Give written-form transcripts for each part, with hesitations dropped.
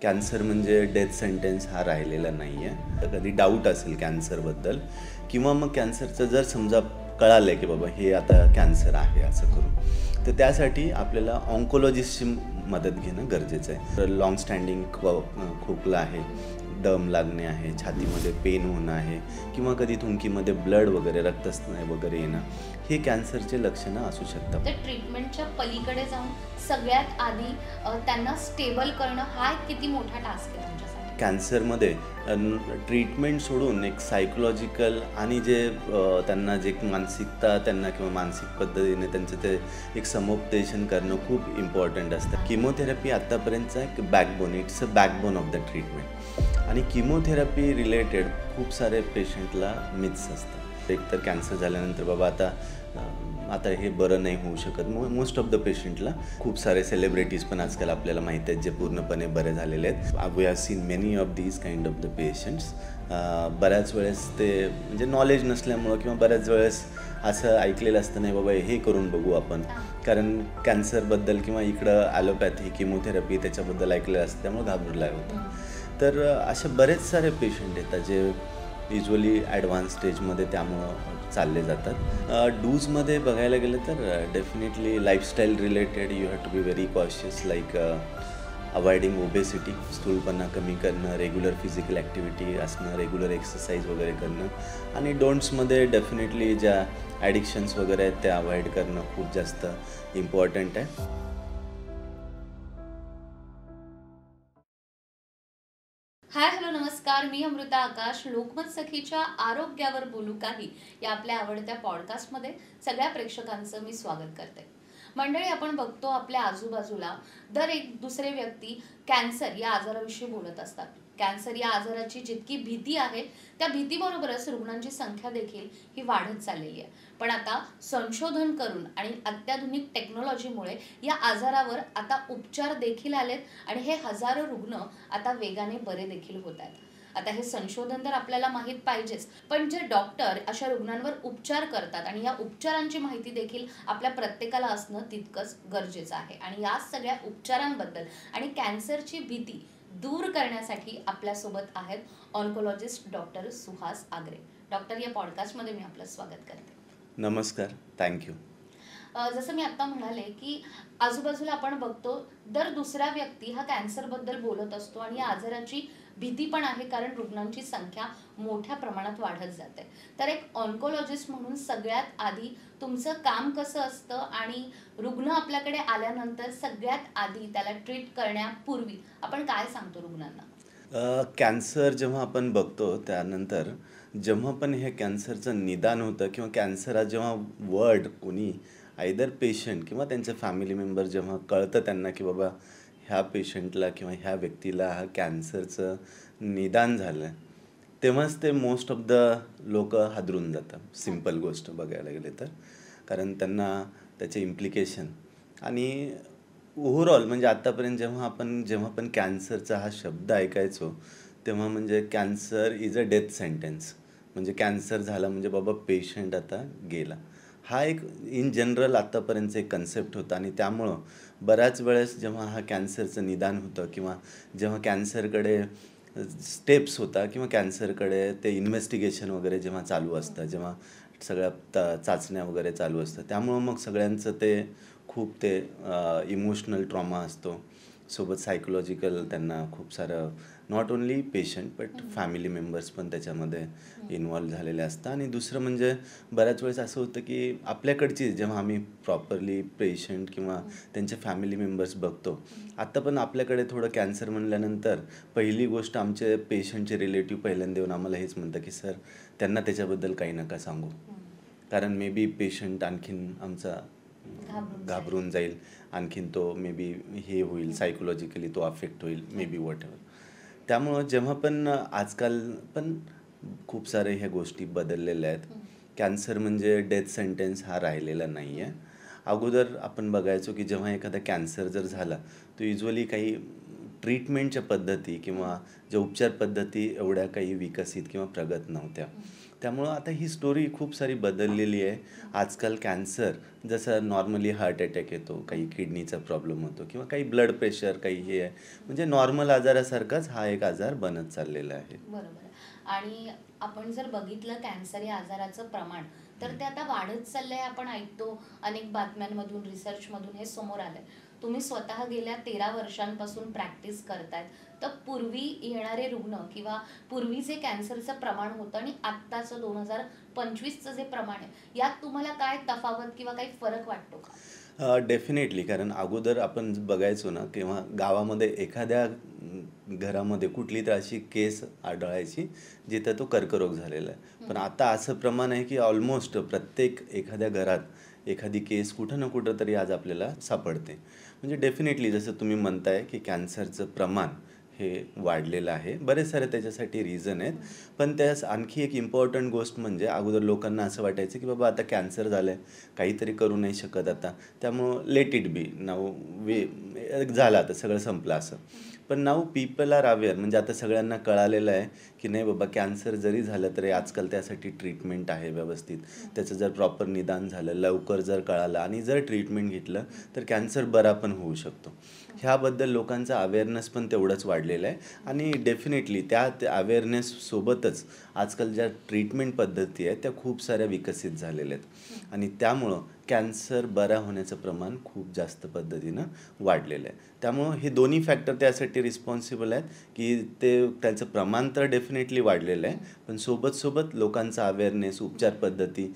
Cancer म्हणजे death sentence हा राहिलेला नाही आहे. कधी डाऊट असेल कॅन्सरबद्दल किंवा मग कॅन्सरचं जर समजा कळालं आहे की बाबा हे आता कॅन्सर आहे असं करून, तर त्यासाठी आपल्याला ऑन्कोलॉजिस्टची मदत घेणं गरजेचं आहे. तर लाँग स्टँडिंग खोकला आहे, दम लागणे आहे, छातीमध्ये पेन होणं आहे किंवा कधी थुंकीमध्ये ब्लड वगैरे रक्तस्नाय वगैरे येणं, हे कॅन्सरचे लक्षणं असू शकतात. तर ट्रीटमेंटच्या पलीकडे जाऊन सगळ्यात आधी त्यांना स्टेबल करणं हा एक किती मोठा टास्क आहे तुमच्यासाठी? कॅन्सरमध्ये ट्रीटमेंट सोडून एक सायकोलॉजिकल आणि जे त्यांना जे मानसिकता त्यांना किंवा मानसिक पद्धतीने त्यांचं ते एक समुपदेशन करणं खूप इम्पॉर्टंट असतं. किमोथेरपी आत्तापर्यंतचा एक backbone, it's a backbone of the treatment. आणि किमोथेरपी रिलेटेड खूप सारे पेशंटला मिथ्स असतात. एक तर कॅन्सर झाल्यानंतर बाबा आता हे बरं नाही होऊ शकत. मोस्ट ऑफ द पेशंटला खूप सारे सेलिब्रिटीज पण आजकाल आपल्याला माहीत आहेत जे पूर्णपणे बरे झालेले आहेत. We have seen many of these kind of the patients. बऱ्याच वेळेस ते म्हणजे नॉलेज नसल्यामुळं किंवा बऱ्याच वेळेस असं ऐकलेलं असतं नाही बाबा हे करून बघू आपण, कारण कॅन्सरबद्दल किंवा इकडं ॲलोपॅथी किमोथेरपी त्याच्याबद्दल ऐकलेलं असतं त्यामुळे घाबरला होतं. तर असे बरेच सारे पेशंट येतात जे युजली ॲडव्हान्स स्टेजमध्ये त्यामुळं चालले जातात. डूजमध्ये बघायला गेलं तर definitely lifestyle related you have to be very cautious, like avoiding obesity, स्थूलपणा कमी करणं, रेग्युलर फिजिकल ॲक्टिव्हिटी असणं, रेग्युलर एक्सरसाइज वगैरे करणं. आणि डोंट्समध्ये डेफिनेटली ज्या ॲडिक्शन्स वगैरे आहेत त्या अवॉइड करणं खूप जास्त इम्पॉर्टंट आहे. हाय हॅलो नमस्कार, मी अमृता आकाश. लोकमत सखीच्या आरोग्यावर बोलू काही या आपल्या आवडत्या पॉडकास्टमध्ये सगळ्या प्रेक्षकांचं मी स्वागत करते. मंडळी, आपण बघतो आपल्या आजूबाजूला दर एक दुसरे व्यक्ती कॅन्सर या आजाराविषयी बोलत असतात. कॅन्सर या आजाराची जितकी भीती आहे त्या भीतीबरोबरच रुग्णांची संख्या देखील ही वाढत चाललेली आहे. पण आता संशोधन करून आणि अत्याधुनिक टेक्नॉलॉजीमुळे या आजारावर आता उपचार देखील आलेत आणि हे हजारो रुग्ण आता वेगाने बरे देखील होत आहेत. आता हे संशोधन तर आपल्याला माहीत पाहिजेच, पण जे डॉक्टर अशा रुग्णांवर उपचार करतात आणि या उपचारांची माहिती देखील आपल्या प्रत्येकाला असणं तितकंच गरजेचं आहे. आणि या सगळ्या उपचारांबद्दल आणि कॅन्सरची भीती दूर करण्यासाठी आपल्यासोबत आहेत ऑन्कोलॉजिस्ट डॉक्टर सुहास आगरे. डॉक्टर, या पॉडकास्टमध्ये मी आपलं स्वागत करते. नमस्कार, थँक्यू. जसं मी आता म्हणाले की आजूबाजूला आपण बघतो दर दुसरा व्यक्ती हा कॅन्सरबद्दल बोलत असतो आणि या आजाराची भीती पण आहे, कारण रुग्णांची संख्या मोठ्या प्रमाणात वाढत जाते. तर एक ऑन्कोलॉजिस्ट म्हणून सगळ्यात आधी तुमचं काम कसं असतं आणि रुग्ण आपल्याकडे आल्यानंतर सगळ्यात आधी त्याला ट्रीट करण्यापूर्वी आपण काय सांगतो रुग्णांना? कॅन्सर जेव्हा आपण बघतो त्यानंतर जेव्हा पण हे कॅन्सरचं निदान होतं किंवा कॅन्सर हा जेव्हा वर्ड कोणी आयदर पेशंट किंवा त्यांचे फॅमिली मेंबर जेव्हा कळतं त्यांना की बाबा ह्या पेशंटला किंवा ह्या व्यक्तीला हा कॅन्सरचं निदान झालं आहे, तेव्हाच ते मोस्ट ऑफ द लोक हादरून जातात. सिम्पल गोष्ट बघायला गेले तर, कारण त्यांना त्याचे इम्प्लिकेशन आणि ओव्हरऑल म्हणजे आत्तापर्यंत जेव्हा पण कॅन्सरचा हा शब्द ऐकायचो तेव्हा म्हणजे cancer is a death sentence, म्हणजे कॅन्सर झाला म्हणजे बाबा पेशंट आता गेला. हा एक इन जनरल आत्तापर्यंतचा एक कन्सेप्ट होता आणि त्यामुळं बऱ्याच वेळेस जेव्हा हा कॅन्सरचं निदान होतं किंवा जेव्हा कॅन्सरकडे स्टेप्स होता किंवा कॅन्सरकडे ते इन्व्हेस्टिगेशन वगैरे जेव्हा चालू असतं, जेव्हा सगळ्या चाचण्या वगैरे चालू असतं, त्यामुळं मग सगळ्यांचं ते खूप ते इमोशनल ट्रॉमा असतो, सोबत सायकोलॉजिकल त्यांना खूप सारं not only patient but family members पण त्याच्यामध्ये इन्वॉल्व झालेले असतात. आणि दुसरं म्हणजे बऱ्याच वेळेस असं होतं की आपल्याकडची जेव्हा आम्ही प्रॉपरली पेशंट किंवा त्यांचे फॅमिली मेंबर्स बघतो, आत्ता पण आपल्याकडे थोडं कॅन्सर म्हणल्यानंतर पहिली गोष्ट आमचे पेशंटचे रिलेटिव्ह पहिल्यांदा येऊन आम्हाला हेच म्हणतं की सर त्यांना त्याच्याबद्दल काही नका सांगू, कारण मे बी पेशंट आणखीन आमचा घाबरून जाईल, आणखीन तो मे बी हे होईल, सायकोलॉजिकली तो अफेक्ट होईल, मे बी वॉट एव्हर. त्यामुळं जेव्हा पण आजकाल पण खूप सारे ह्या गोष्टी बदललेल्या आहेत. कॅन्सर म्हणजे डेथ सेंटेन्स हा राहिलेला नाही आहे. अगोदर आपण बघायचो की जेव्हा एखादा कॅन्सर जर झाला तो युजली काही ट्रीटमेंटच्या पद्धती किंवा ज्या उपचार पद्धती एवढ्या काही विकसित किंवा प्रगत नव्हत्या. त्यामुळं आता ही स्टोरी खूप सारी बदललेली आहे. आजकाल कॅन्सर जसं नॉर्मली हार्ट अटॅक येतो, काही किडनीचा प्रॉब्लेम होतो किंवा काही ब्लड प्रेशर काही हे आहे. म्हणजे नॉर्मल आजारासारखाच हा एक आजार बनत चाललेला आहे. बरोबर. आणि आपण जर बघितलं कॅन्सर या आजाराचं प्रमाण, तर ते आता वाढत चाललंय. आपण ऐकतो अनेक बातम्यांमधून, रिसर्चमधून हे समोर आलंय. तुम्ही स्वतः गेल्या 13 वर्षांपासून प्रॅक्टिस करतायत. तर पूर्वी येणारे रुग्ण किंवा पूर्वी जे कॅन्सरचं प्रमाण होतं आणि आत्ताचं 2025चं जे प्रमाण आहे, यात तुम्हाला काय तफावत किंवा काही फरक वाटतो का? डेफिनेटली. कारण अगोदर आपण बघायचो ना, किंवा गावामध्ये एखाद्या घरामध्ये कुठली तर अशी केस आढळायची जिथं तो कर्करोग झालेला आहे. पण आता असं प्रमाण आहे की ऑलमोस्ट प्रत्येक एखाद्या घरात एखादी केस कुठं ना कुठं तरी आज आपल्याला सापडते. म्हणजे डेफिनेटली जसं तुम्ही म्हणताय की कॅन्सरचं प्रमाण हे वाढलेलं आहे. बरेच सारे त्याच्यासाठी रिझन आहेत. पण त्यास आणखी एक इम्पॉर्टंट गोष्ट म्हणजे अगोदर लोकांना असं वाटायचं की बाबा आता कॅन्सर झालं आहे, काहीतरी करू नाही शकत आता. त्यामुळं लेट इट बी नाऊ वे झालं आता सगळं संपलं असं. पण नाऊ पीपल आर अवेअर, म्हणजे आता सगळ्यांना कळालेलं आहे की नाही बाबा कॅन्सर जरी झालं तरी आजकाल त्यासाठी ट्रीटमेंट आहे व्यवस्थित. त्याचं जर प्रॉपर निदान झालं, लवकर जर कळालं आणि जर ट्रीटमेंट घेतलं तर कॅन्सर बरा पण होऊ शकतो. ह्याबद्दल लोकांचा अवेअरनेस पण तेवढंच वाढलेलं आहे. आणि डेफिनेटली त्या अवेअरनेससोबतच आजकाल ज्या ट्रीटमेंट पद्धती आहेत त्या खूप साऱ्या विकसित झालेल्या आहेत. आणि त्यामुळं कॅन्सर बरा होण्याचं प्रमाण खूप जास्त पद्धतीनं वाढलेलं आहे. त्यामुळं हे दोन्ही फॅक्टर त्यासाठी रिस्पॉन्सिबल आहेत की त्याचं प्रमाण तर डेफिनेटली वाढलेलं आहे, पण सोबत लोकांचा अवेअरनेस, उपचार पद्धती,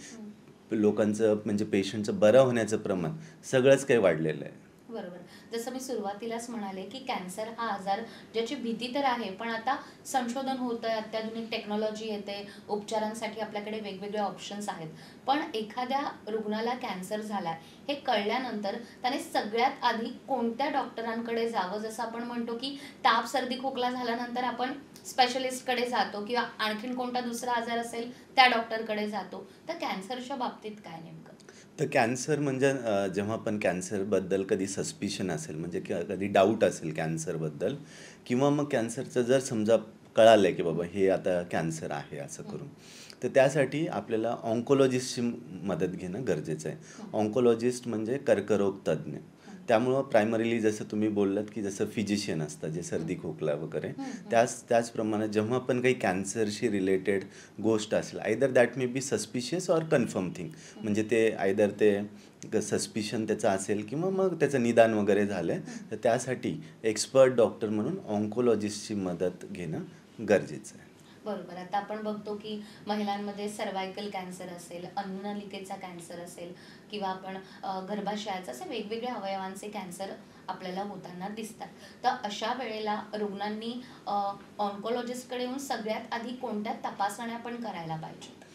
लोकांचं म्हणजे पेशंटचं बरं होण्याचं प्रमाण सगळंच काही वाढलेलं आहे. बरोबर. जसं मी सुरुवातीलाच म्हणाले, की कॅन्सर हा आजार ज्याची भीती तर आहे, पण आता संशोधन होतंय, अत्याधुनिक टेक्नॉलॉजी येते, उपचारांसाठी आपल्याकडे वेगवेगळे ऑप्शन्स आहेत. पण एखाद्या रुग्णाला कॅन्सर झालाय हे कळल्यानंतर त्याने सगळ्यात आधी कोणत्या डॉक्टरांकडे जावं? जसं आपण म्हणतो, की ताप, सर्दी, खोकला झाल्यानंतर आपण स्पेशलिस्टकडे जातो किंवा आणखीन कोणता दुसरा आजार असेल त्या डॉक्टरकडे जातो. तर कॅन्सरच्या बाबतीत काय नेमकं? तर कॅन्सर म्हणजे जेव्हा पण कॅन्सरबद्दल कधी सस्पिशन असेल, म्हणजे कधी डाऊट असेल कॅन्सरबद्दल, किंवा मग कॅन्सरचं जर समजा कळालं आहे की बाबा हे आता कॅन्सर आहे असं करून, तर त्यासाठी आपल्याला ऑन्कोलॉजिस्टची मदत घेणं गरजेचं आहे. ऑन्कोलॉजिस्ट म्हणजे कर्करोग तज्ज्ञ. त्यामुळं प्रायमरीली जसं तुम्ही बोललात की जसं फिजिशियन असतं जे सर्दी खोकला वगैरे, त्याचप्रमाणे जेव्हा पण काही कॅन्सरशी रिलेटेड गोष्ट असेल, either that may be suspicious or confirm thing, म्हणजे ते आयदर ते सस्पिशन त्याचं असेल किंवा मग त्याचं निदान वगैरे झालं, तर त्यासाठी एक्सपर्ट डॉक्टर म्हणून ऑन्कोलॉजिस्टची मदत घेणं गरजेचं आहे. बरोबर. आता आपण बघतो की महिलांमध्ये सर्व्हायकल कॅन्सर असेल, अन्ननलिकेचा कॅन्सर असेल किंवा आपण गर्भाशयाचं, असे वेगवेगळ्या अवयवांचे कॅन्सर आपल्याला होताना दिसतात. तर अशा वेळेला रुग्णांनी ऑन्कोलॉजिस्टकडे येऊन सगळ्यात आधी कोणत्या तपासण्या पण करायला पाहिजेत?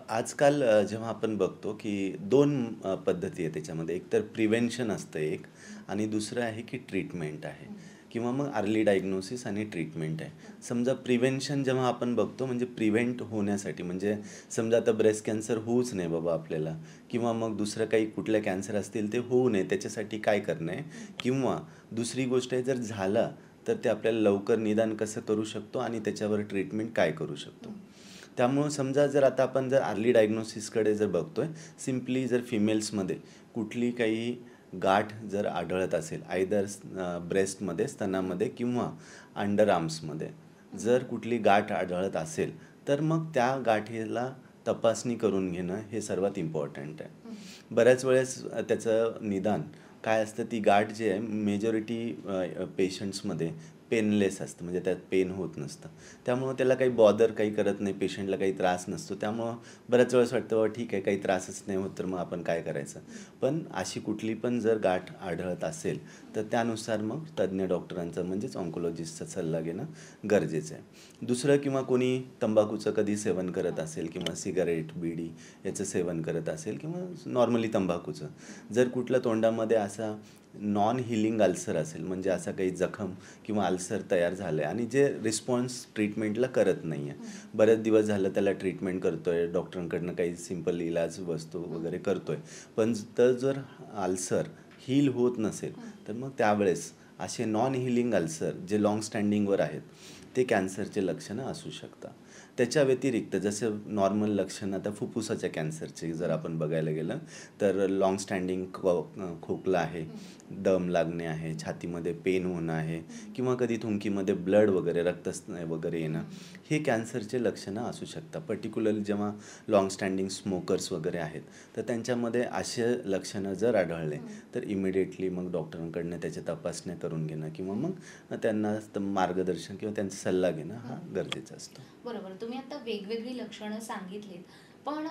आजकाल जेव्हा आपण बघतो की 2 पद्धती आहे त्याच्यामध्ये. एक तर प्रिव्हेन्शन असतं एक, आणि दुसरं आहे की ट्रीटमेंट आहे, किंवा मग अर्ली डायग्नोसिस आणि ट्रीटमेंट आहे. समजा प्रिव्हेन्शन जेव्हा आपण बघतो म्हणजे प्रिव्हेंट होण्यासाठी, म्हणजे समजा आता ब्रेस्ट कॅन्सर होऊच नाही बाबा आपल्याला, किंवा मग दुसरं काही कुठल्या कॅन्सर असतील ते होऊ नये त्याच्यासाठी काय करणं आहे, किंवा दुसरी गोष्ट आहे जर झालं तर ते आपल्याला लवकर निदान कसं करू शकतो आणि त्याच्यावर ट्रीटमेंट काय करू शकतो. त्यामुळं समजा जर आता आपण जर अर्ली डायग्नोसिसकडे जर बघतोय, सिम्पली जर फिमेल्समध्ये कुठली काही गाठ जर आढळत असेल, आयदर ब्रेस्टमध्ये, स्तनामध्ये किंवा अंडर आर्म्समध्ये जर कुठली गाठ आढळत असेल, तर मग त्या गाठीला तपासणी करून घेणं हे सर्वात इम्पॉर्टंट आहे. बऱ्याच वेळेस त्याचं निदान काय असतं, ती गाठ जी आहे मेजॉरिटी पेशंट्समध्ये पेनलेस असतं, म्हणजे त्यात पेन होत नसतं. त्यामुळं त्याला काही बॉदर काही करत नाही, पेशंटला काही त्रास नसतो. त्यामुळं बऱ्याच वेळेस वाटतं बाबा ठीक आहे, काही त्रासच नाही होत तर मग आपण काय करायचं. पण अशी कुठली पण जर गाठ आढळत असेल तर त्यानुसार मग तज्ज्ञ डॉक्टरांचा म्हणजेच ऑन्कोलॉजिस्टचा सल्ला घेणं गरजेचं आहे. दुसरं, किंवा कोणी तंबाखूचं कधी सेवन करत असेल किंवा सिगारेट, बीडी याचं सेवन करत असेल किंवा नॉर्मली तंबाखूचं, जर कुठल्या तोंडामध्ये असा नॉन हिलिंग अल्सर असेल, म्हणजे असा काही जखम किंवा अल्सर तयार झालं आहे आणि जे रिस्पॉन्स ट्रीटमेंटला करत नाही आहे, बरेच दिवस झालं त्याला ट्रीटमेंट करतो आहे, डॉक्टरांकडनं काही सिंपल इलाज वस्तू वगैरे करतो आहे, पण तर जर अल्सर हील होत नसेल तर मग त्यावेळेस असे नॉन हिलिंग अल्सर जे लाँग स्टँडिंगवर आहेत ते कॅन्सरचे लक्षणं असू शकतात. त्याच्या व्यतिरिक्त जसं नॉर्मल लक्षण आता फुफ्फुसाच्या कॅन्सरचे जर आपण बघायला गेलं तर लाँग स्टँडिंग खोकला आहे, दम लागणे आहे, छातीमध्ये पेन होणं आहे किंवा कधी थुंकीमध्ये ब्लड वगैरे रक्तस्राव वगैरे येणं, हे कॅन्सरचे लक्षणं असू शकतात. पर्टिक्युलरली जेव्हा लाँग स्टँडिंग स्मोकर्स वगैरे आहेत तर त्यांच्यामध्ये असे लक्षणं जर आढळले तर इमिडिएटली मग डॉक्टरांकडनं त्याच्या तपासण्या करून घेणं किंवा मग त्यांना मार्गदर्शन किंवा त्यांचा सल्ला घेणं हा गरजेचा असतो. बरोबर. तुम्ही आता वेगवेगळी लक्षणं सांगितलीत, पण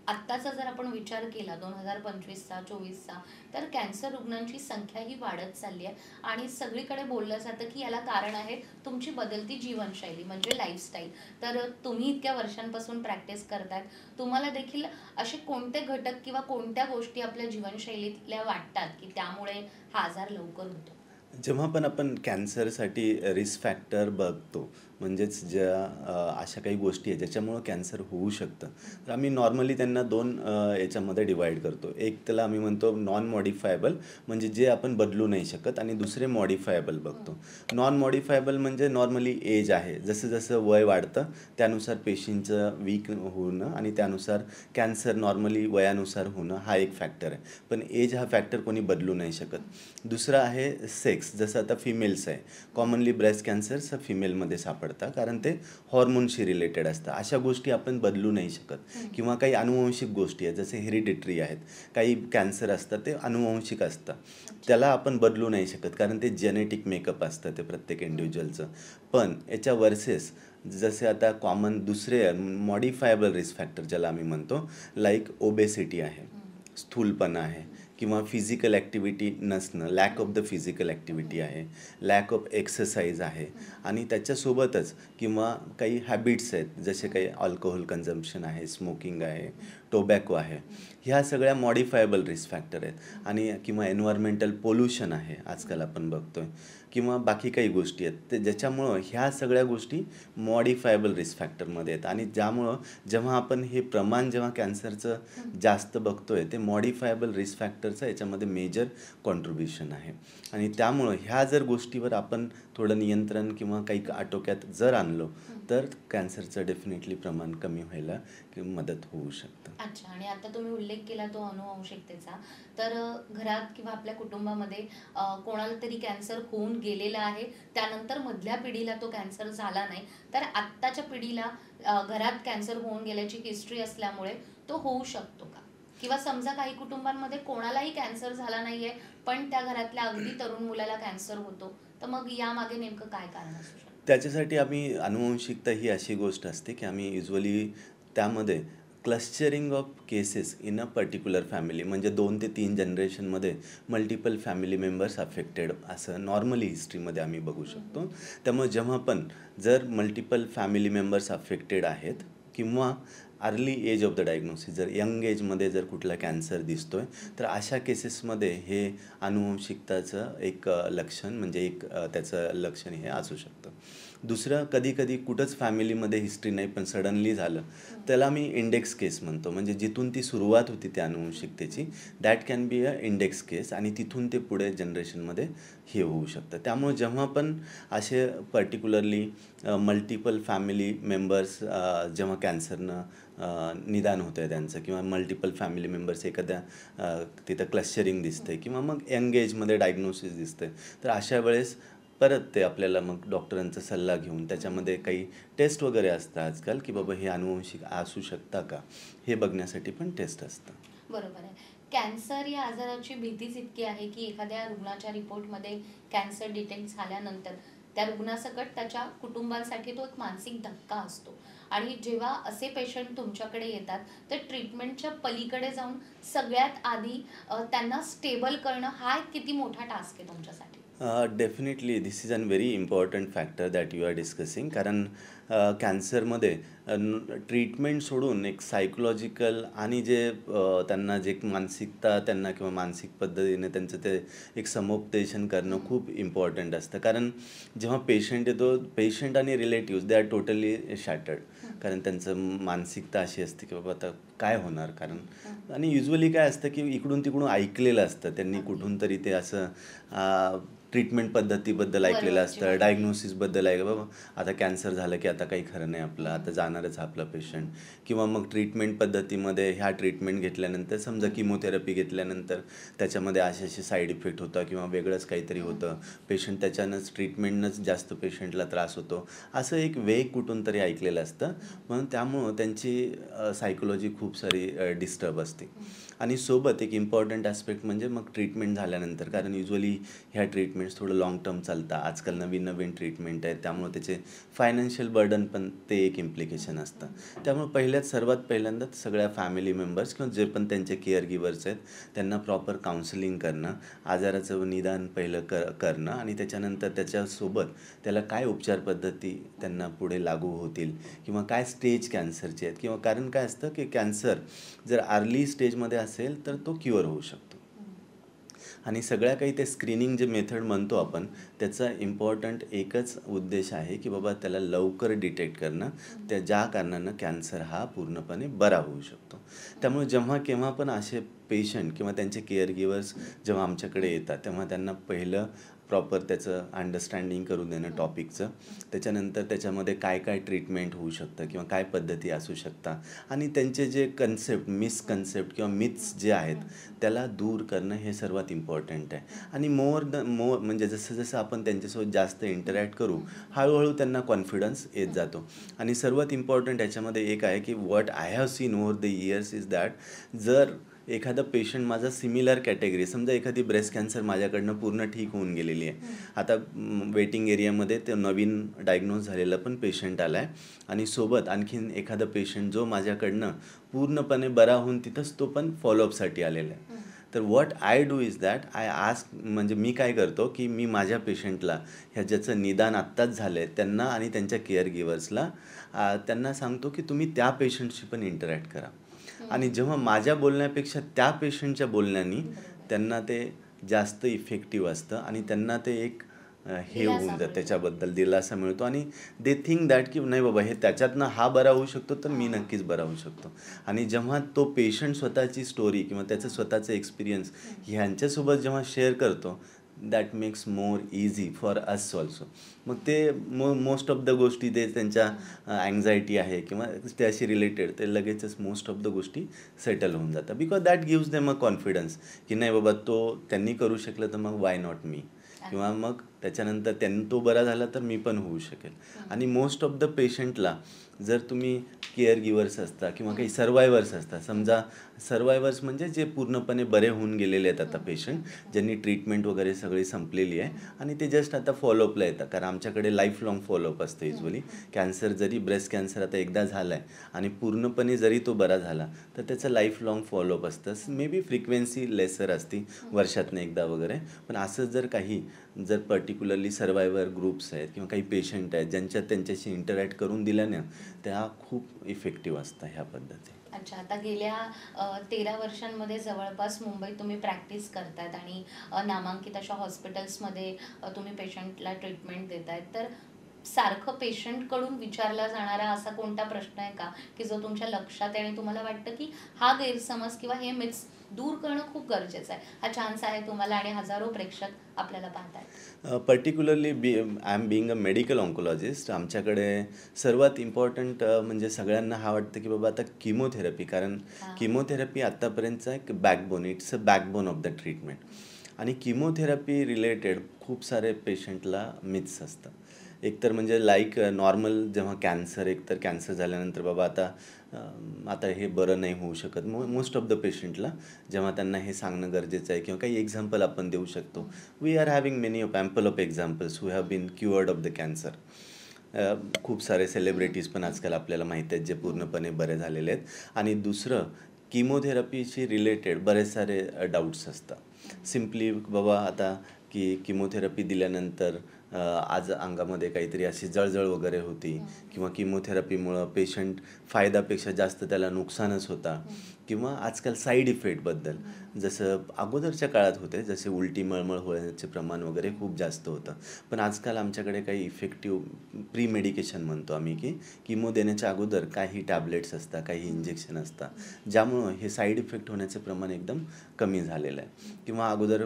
आत्ताचा जर आपण विचार केला 2025चा 24चा, तर कॅन्सर रुग्णांची संख्या ही वाढत चालली आहे आणि सगळीकडे बोललं जातं की याला कारण आहे तुमची बदलती जीवनशैली म्हणजे लाईफस्टाईल. तर तुम्ही इतक्या वर्षांपासून प्रॅक्टिस करतायत, तुम्हाला देखील असे कोणते घटक किंवा कोणत्या गोष्टी आपल्या जीवनशैलीतल्या वाटतात की त्यामुळे हा आजार लवकर होतो? जेव्हा पण आपण कॅन्सरसाठी रिस्क फॅक्टर बघतो म्हणजेच अशा काही गोष्टी आहेत ज्याच्यामुळं कॅन्सर होऊ शकतं, तर आम्ही नॉर्मली त्यांना दोन याच्यामध्ये डिवाईड करतो. एक त्याला आम्ही म्हणतो नॉन मॉडिफायबल, म्हणजे जे आपण बदलू नाही शकत, आणि दुसरे मॉडिफायबल बघतो. नॉन मॉडिफायबल म्हणजे नॉर्मली एज आहे, जसं जसं वय वाढतं त्यानुसार पेशींचं वीक होणं आणि त्यानुसार कॅन्सर नॉर्मली वयानुसार होणं हा एक फॅक्टर आहे. पण एज हा फॅक्टर कोणी बदलू नाही शकत. दुसरं आहे सेक्स, जसं आता फिमेल्स आहे, कॉमनली ब्रेस्ट कॅन्सर्स फिमेलमध्ये सापडतात कारण ते हॉर्मोनशी रिलेटेड असतं. अशा गोष्टी आपण बदलू नाही शकत. किंवा काही अनुवंशिक गोष्टी आहेत जसे हेरिडिटरी आहेत, काही कॅन्सर असतात ते अनुवंशिक असतं, त्याला आपण बदलू नाही शकत कारण ते जेनेटिक मेकअप असतं ते प्रत्येक इंडिव्हिज्युअलचं. पण याच्या वर्सेस जसे आता कॉमन दुसरे मॉडिफायबल रिस्क फॅक्टर ज्याला आम्ही म्हणतो, लाईक ओबेसिटी आहे, स्थूलपणा आहे, किंवा फिजिकल ॲक्टिव्हिटी नसणं, lack of the physical activity आहे, लॅक ऑफ एक्सरसाइज आहे, आणि त्याच्यासोबतच किंवा काही हॅबिट्स आहेत जसे काही अल्कोहोल कन्झम्पशन आहे, स्मोकिंग आहे, टोबॅको आहे, ह्या सगळ्या मॉडिफायबल रिस्क फॅक्टर आहेत. आणि किंवा एन्व्हायरमेंटल पोल्युशन आहे आजकाल आपण बघतोय, किंवा बाकी काही गोष्टी आहेत ते ज्याच्यामुळं ह्या सगळ्या गोष्टी मॉडिफायबल रिस्क फॅक्टरमध्ये आहेत. आणि ज्यामुळं जेव्हा आपण हे प्रमाण जेव्हा कॅन्सरचं जास्त बघतोय ते मॉडिफायबल रिस्क फॅक्टरचं याच्यामध्ये मेजर कॉन्ट्रीब्युशन आहे. आणि त्यामुळं ह्या जर गोष्टीवर आपण थोडं नियंत्रण किंवा काही आटोक्यात जर आणलो तर कॅन्सरचं डेफिनेटली प्रमाण कमी व्हायला मदत होऊ शकतं. अच्छा. आणि आता तुम्ही उल्लेख केला तो अनुवंशिकतेचा, तर घरात किंवा आपल्या कुटुंबामध्ये कोणाला तरी कॅन्सर होऊन गेलेला आहे, त्यानंतर मधल्या पिढीला तो कॅन्सर झाला नाही, तर आत्ताच्या पिढीला घरात कॅन्सर होऊन गेल्याची हिस्ट्री असल्यामुळे तो होऊ शकतो का? किंवा समजा काही कुटुंबांमध्ये कोणालाही कॅन्सर झाला नाहीये पण त्या घरातल्या अगदी तरुण मुलाला कॅन्सर होतो, तर मग यामागे नेमकं काय कारण असू शकतं? त्याच्यासाठी आम्ही अनुवंशिकता ही अशी गोष्ट असते की आम्ही युजली त्यामध्ये clustering of cases in a particular family, म्हणजे 2 ते 3 जनरेशनमध्ये मल्टिपल फॅमिली मेंबर्स अफेक्टेड असं नॉर्मली हिस्ट्रीमध्ये आम्ही बघू शकतो. त्यामुळे जेव्हा पण जर मल्टिपल फॅमिली मेंबर्स अफेक्टेड आहेत किंवा early age of the diagnosis, जर यंग एजमध्ये जर कुठला कॅन्सर दिसतोय तर अशा केसेसमध्ये हे अनुवंशिकताचं एक लक्षण म्हणजे एक त्याचं लक्षण हे असू शकतं. दुसरं, कधी कधी कुठंच फॅमिलीमध्ये हिस्ट्री नाही पण सडनली झालं, त्याला मी इंडेक्स केस म्हणतो. म्हणजे जिथून ती सुरुवात होती त्या अनुवंशिकतेची, that can be a index case, आणि तिथून ते पुढे जनरेशनमध्ये हे होऊ शकतं. त्यामुळे जेव्हा पण असे पर्टिक्युलरली मल्टिपल फॅमिली मेंबर्स जेव्हा कॅन्सरनं निदान होतं आहे त्यांचं, किंवा मल्टिपल फॅमिली मेंबर्स एखाद्या तिथं क्लस्टरिंग दिसतं किंवा मग यंग एजमध्ये डायग्नोसिस दिसतं, तर अशा वेळेस परत ते आपल्याला मग डॉक्टरांचा सल्ला घेऊन त्याच्यामध्ये काही टेस्ट वगैरे असतं आजकाल की बाबा हे अनुवंशिक असू शकता का, हे बघण्यासाठी पण टेस्ट असतं. बरोबर आहे. कॅन्सर या आजाराची भीतीच इतकी आहे की एखाद्या रुग्णाच्या रिपोर्टमध्ये कॅन्सर डिटेक्ट झाल्यानंतर त्या रुग्णासकट त्याच्या कुटुंबासाठी तो एक मानसिक धक्का असतो. आणि जेव्हा असे पेशंट तुमच्याकडे येतात तर ट्रीटमेंटच्या पलीकडे जाऊन सगळ्यात आधी त्यांना स्टेबल करणं हा एक किती मोठा टास्क आहे तुमच्यासाठी? Definitely this is an very important factor that you are discussing. कारण कॅन्सरमध्ये ट्रीटमेंट सोडून एक सायकोलॉजिकल आणि जे त्यांना जे एक मानसिकता त्यांना किंवा मानसिक पद्धतीने त्यांचं ते एक समुपदेशन करणं खूप इम्पॉर्टंट असतं. कारण जेव्हा पेशंट येतो, पेशंट आणि relatives they are totally shattered. कारण त्यांचं मानसिकता अशी असते की बाबा आता काय होणार. कारण आणि युजली काय असतं की इकडून तिकडून ऐकलेलं असतं त्यांनी कुठून तरी ते असं ट्रीटमेंट पद्धतीबद्दल ऐकलेलं वरवरची असतं, माहिती. डायग्नोसिसबद्दल ऐक बाबा आता कॅन्सर झालं की आता काही खरं नाही आपलं, आता जाणारच हा आपला पेशंट. किंवा मग ट्रीटमेंट पद्धतीमध्ये ह्या ट्रीटमेंट घेतल्यानंतर समजा किमोथेरपी घेतल्यानंतर त्याच्यामध्ये असे साईड इफेक्ट होता किंवा वेगळंच काहीतरी होतं, पेशंट त्याच्यानंच ट्रीटमेंटनंच जास्त पेशंटला त्रास होतो, असं एक वेग कुठून तरी ऐकलेलं असतं. म्हणून त्यामुळं त्यांची सायकोलॉजी खूप सारी डिस्टर्ब असते. आणि सोबत एक इम्पॉर्टंट ॲस्पेक्ट म्हणजे मग ट्रीटमेंट झाल्यानंतर, कारण युजली ह्या ट्रीटमेंट्स थोडं लाँग टर्म चालतात, आजकाल नवीन नवीन ट्रीटमेंट आहेत, त्यामुळे त्याचे फायनान्शियल बर्डन पण ते एक इम्प्लिकेशन असतं. त्यामुळे सर्वात पहिल्यांदा सगळ्या फॅमिली मेंबर्स किंवा जे पण त्यांचे केअर गिवर्स आहेत त्यांना प्रॉपर काउन्सिलिंग करणं, आजाराचं निदान पहिलं करणं आणि त्याच्यानंतर त्याच्यासोबत त्याला काय उपचार पद्धती त्यांना पुढे लागू होतील किंवा काय स्टेज कॅन्सरचे आहेत, किंवा कारण काय असतं की कॅन्सर जर अर्ली स्टेजमध्ये असेल तर तो क्युअर होऊ शकतो. आणि सगळ्या काही ते स्क्रीनिंग जे मेथड म्हणतो आपण, त्याचा इम्पॉर्टंट एकच उद्देश आहे की बाबा त्याला लवकर डिटेक्ट करणं, त्या ज्या कारणानं कॅन्सर हा पूर्णपणे बरा होऊ शकतो. त्यामुळे जेव्हा केव्हा पण असे पेशंट किंवा त्यांचे केअर गिवर्स जेव्हा आमच्याकडे येतात तेव्हा त्यांना पहिलं प्रॉपर त्याचं अंडरस्टँडिंग करून देणं टॉपिकचं, त्याच्यानंतर त्याच्यामध्ये काय काय ट्रीटमेंट होऊ शकतं किंवा काय पद्धती असू शकतात आणि त्यांचे जे मिसकन्सेप्ट किंवा मिथ्स जे आहेत त्याला दूर करणं हे सर्वात इम्पॉर्टंट आहे. आणि मोर म्हणजे जसं जसं आपण त्यांच्यासोबत जास्त इंटरॅक्ट करू, हळूहळू त्यांना कॉन्फिडन्स येत जातो. आणि सर्वात इम्पॉर्टंट याच्यामध्ये एक आहे की what I have seen over the years is that जर एखादा पेशंट माझा सिमिलर कॅटेगरी, समजा एखादी ब्रेस्ट कॅन्सर माझ्याकडनं पूर्ण ठीक होऊन गेलेली आहे, आता वेटिंग एरियामध्ये ते नवीन डायग्नोज झालेला पण पेशंट आला आहे आणि सोबत आणखीन एखादा पेशंट जो माझ्याकडनं पूर्णपणे बरा होऊन तिथंच तो पण फॉलोअपसाठी आलेला आहे. तर what I do is that I ask, म्हणजे मी काय करतो की मी माझ्या पेशंटला ह्या ज्याचं निदान आत्ताच झालं आहे त्यांना आणि त्यांच्या केअर गिवर्सला त्यांना सांगतो की तुम्ही त्या पेशंटशी पण इंटरॅक्ट करा. आणि जेव्हा माझ्या बोलण्यापेक्षा त्या पेशंटच्या बोलण्याने त्यांना ते जास्त इफेक्टिव्ह असतं आणि त्यांना ते एक हे दिलासा होऊन जातं, मिळतो. त्याच्याबद्दल दिलासा मिळतो आणि दे थिंक दॅट की नाही बाबा हे त्याच्यातनं हा बरा होऊ शकतो तर मी नक्कीच बरा होऊ शकतो. आणि जेव्हा तो पेशंट स्वतःची स्टोरी किंवा त्याचं स्वतःचं एक्सपिरियन्स ह्यांच्यासोबत जेव्हा शेअर करतो, that makes more easy for us also. मग ते मोस्ट ऑफ द गोष्टी ते त्यांच्या अँझायटी आहे किंवा त्याशी रिलेटेड ते लगेचच मोस्ट ऑफ द गोष्टी सेटल होऊन जातात, because that gives them a confidence की नाही बाबा त्यांनी करू शकलं तर मग वाय नॉट मी, किंवा मग त्याच्यानंतर तो बरा झाला तर मी पण होऊ शकेल. आणि मोस्ट ऑफ द पेशंटला जर तुम्ही केअर गिवर्स असता किंवा काही सर्वायवर्स असतात, समजा सर्वायवर्स म्हणजे जे पूर्णपणे बरे होऊन गेलेले आहेत आता पेशंट, ज्यांनी ट्रीटमेंट वगैरे सगळी संपलेली आहे आणि ते जस्ट आता फॉलोअपला येतात, कारण आमच्याकडे लाईफ लाँग फॉलोअप असतं युजली. कॅन्सर जरी ब्रेस्ट कॅन्सर आता एकदा झाला आहे आणि पूर्णपणे जरी तो बरा झाला तर त्याचं लाईफ लाँग फॉलोअप असतं. मे बी फ्रिक्वेन्सी लेसर असती, वर्षातनं एकदा वगैरे, पण असं जर पर्टिक्युलरली सर्वायवर ग्रुप्स आहेत किंवा काही पेशंट आहेत त्यांच्याशी इंटरॅक्ट करून दिल्यानं त्या खूप इफेक्टिव्ह असतात ह्या पद्धती. अच्छा, आता गेल्या 13 वर्षांमध्ये जवळपास मुंबईत तुम्ही प्रॅक्टिस करतायत आणि नामांकित अशा हॉस्पिटल्समध्ये तुम्ही पेशंटला ट्रीटमेंट देतायत. तर सारखं पेशंटकडून विचारला जाणारा असा कोणता प्रश्न आहे का की जो तुमच्या लक्षात आहे आणि तुम्हाला वाटतं की हा गैरसमज किंवा हे मिथ्स दूर करणं खूप गरजेचं आहे? हा चान्स आहे तुम्हाला आणि हजारो प्रेक्षक आपल्याला पाहतायत. Particularly I am being a medical oncologist, आमच्याकडे सर्वात इम्पॉर्टंट म्हणजे सगळ्यांना हा वाटतं की बाबा आता किमोथेरपी, कारण किमोथेरपी आत्तापर्यंतचा एक backbone, it's a backbone of the treatment. आणि किमोथेरपी रिलेटेड खूप सारे पेशंटला मिथ्स असतात. एकतर म्हणजे लाईक नॉर्मल जेव्हा एकतर कॅन्सर झाल्यानंतर बाबा आता हे बरं नाही होऊ शकत. मोस्ट ऑफ द पेशंटला जेव्हा त्यांना हे सांगणं गरजेचं आहे किंवा काही एक्झाम्पल आपण देऊ शकतो. We are having many ample of examples who have been cured of the cancer. खूप सारे सेलिब्रिटीज पण आजकाल आपल्याला माहीत आहेत जे पूर्णपणे बरे झालेले आहेत. आणि दुसरं, किमोथेरपीशी रिलेटेड बरेच सारे डाऊट्स असतात. सिम्पली बाबा आता की किमोथेरपी दिल्यानंतर आज अंगामध्ये काहीतरी अशी जळजळ वगैरे होती किंवा किमोथेरपीमुळं पेशंट फायद्यापेक्षा जास्त त्याला नुकसानच होता, किंवा आजकाल साईड इफेक्टबद्दल. जसं अगोदरच्या काळात होते, जसे उलटी मळमळ होण्याचे प्रमाण वगैरे खूप जास्त होतं. पण आजकाल आमच्याकडे काही इफेक्टिव्ह प्री मेडिकेशन म्हणतो आम्ही, की किमो देण्याच्या अगोदर काही टॅबलेट्स असतात, काही इंजेक्शन असतात, ज्यामुळं हे साईड इफेक्ट होण्याचं प्रमाण एकदम कमी झालेलं आहे. किंवा अगोदर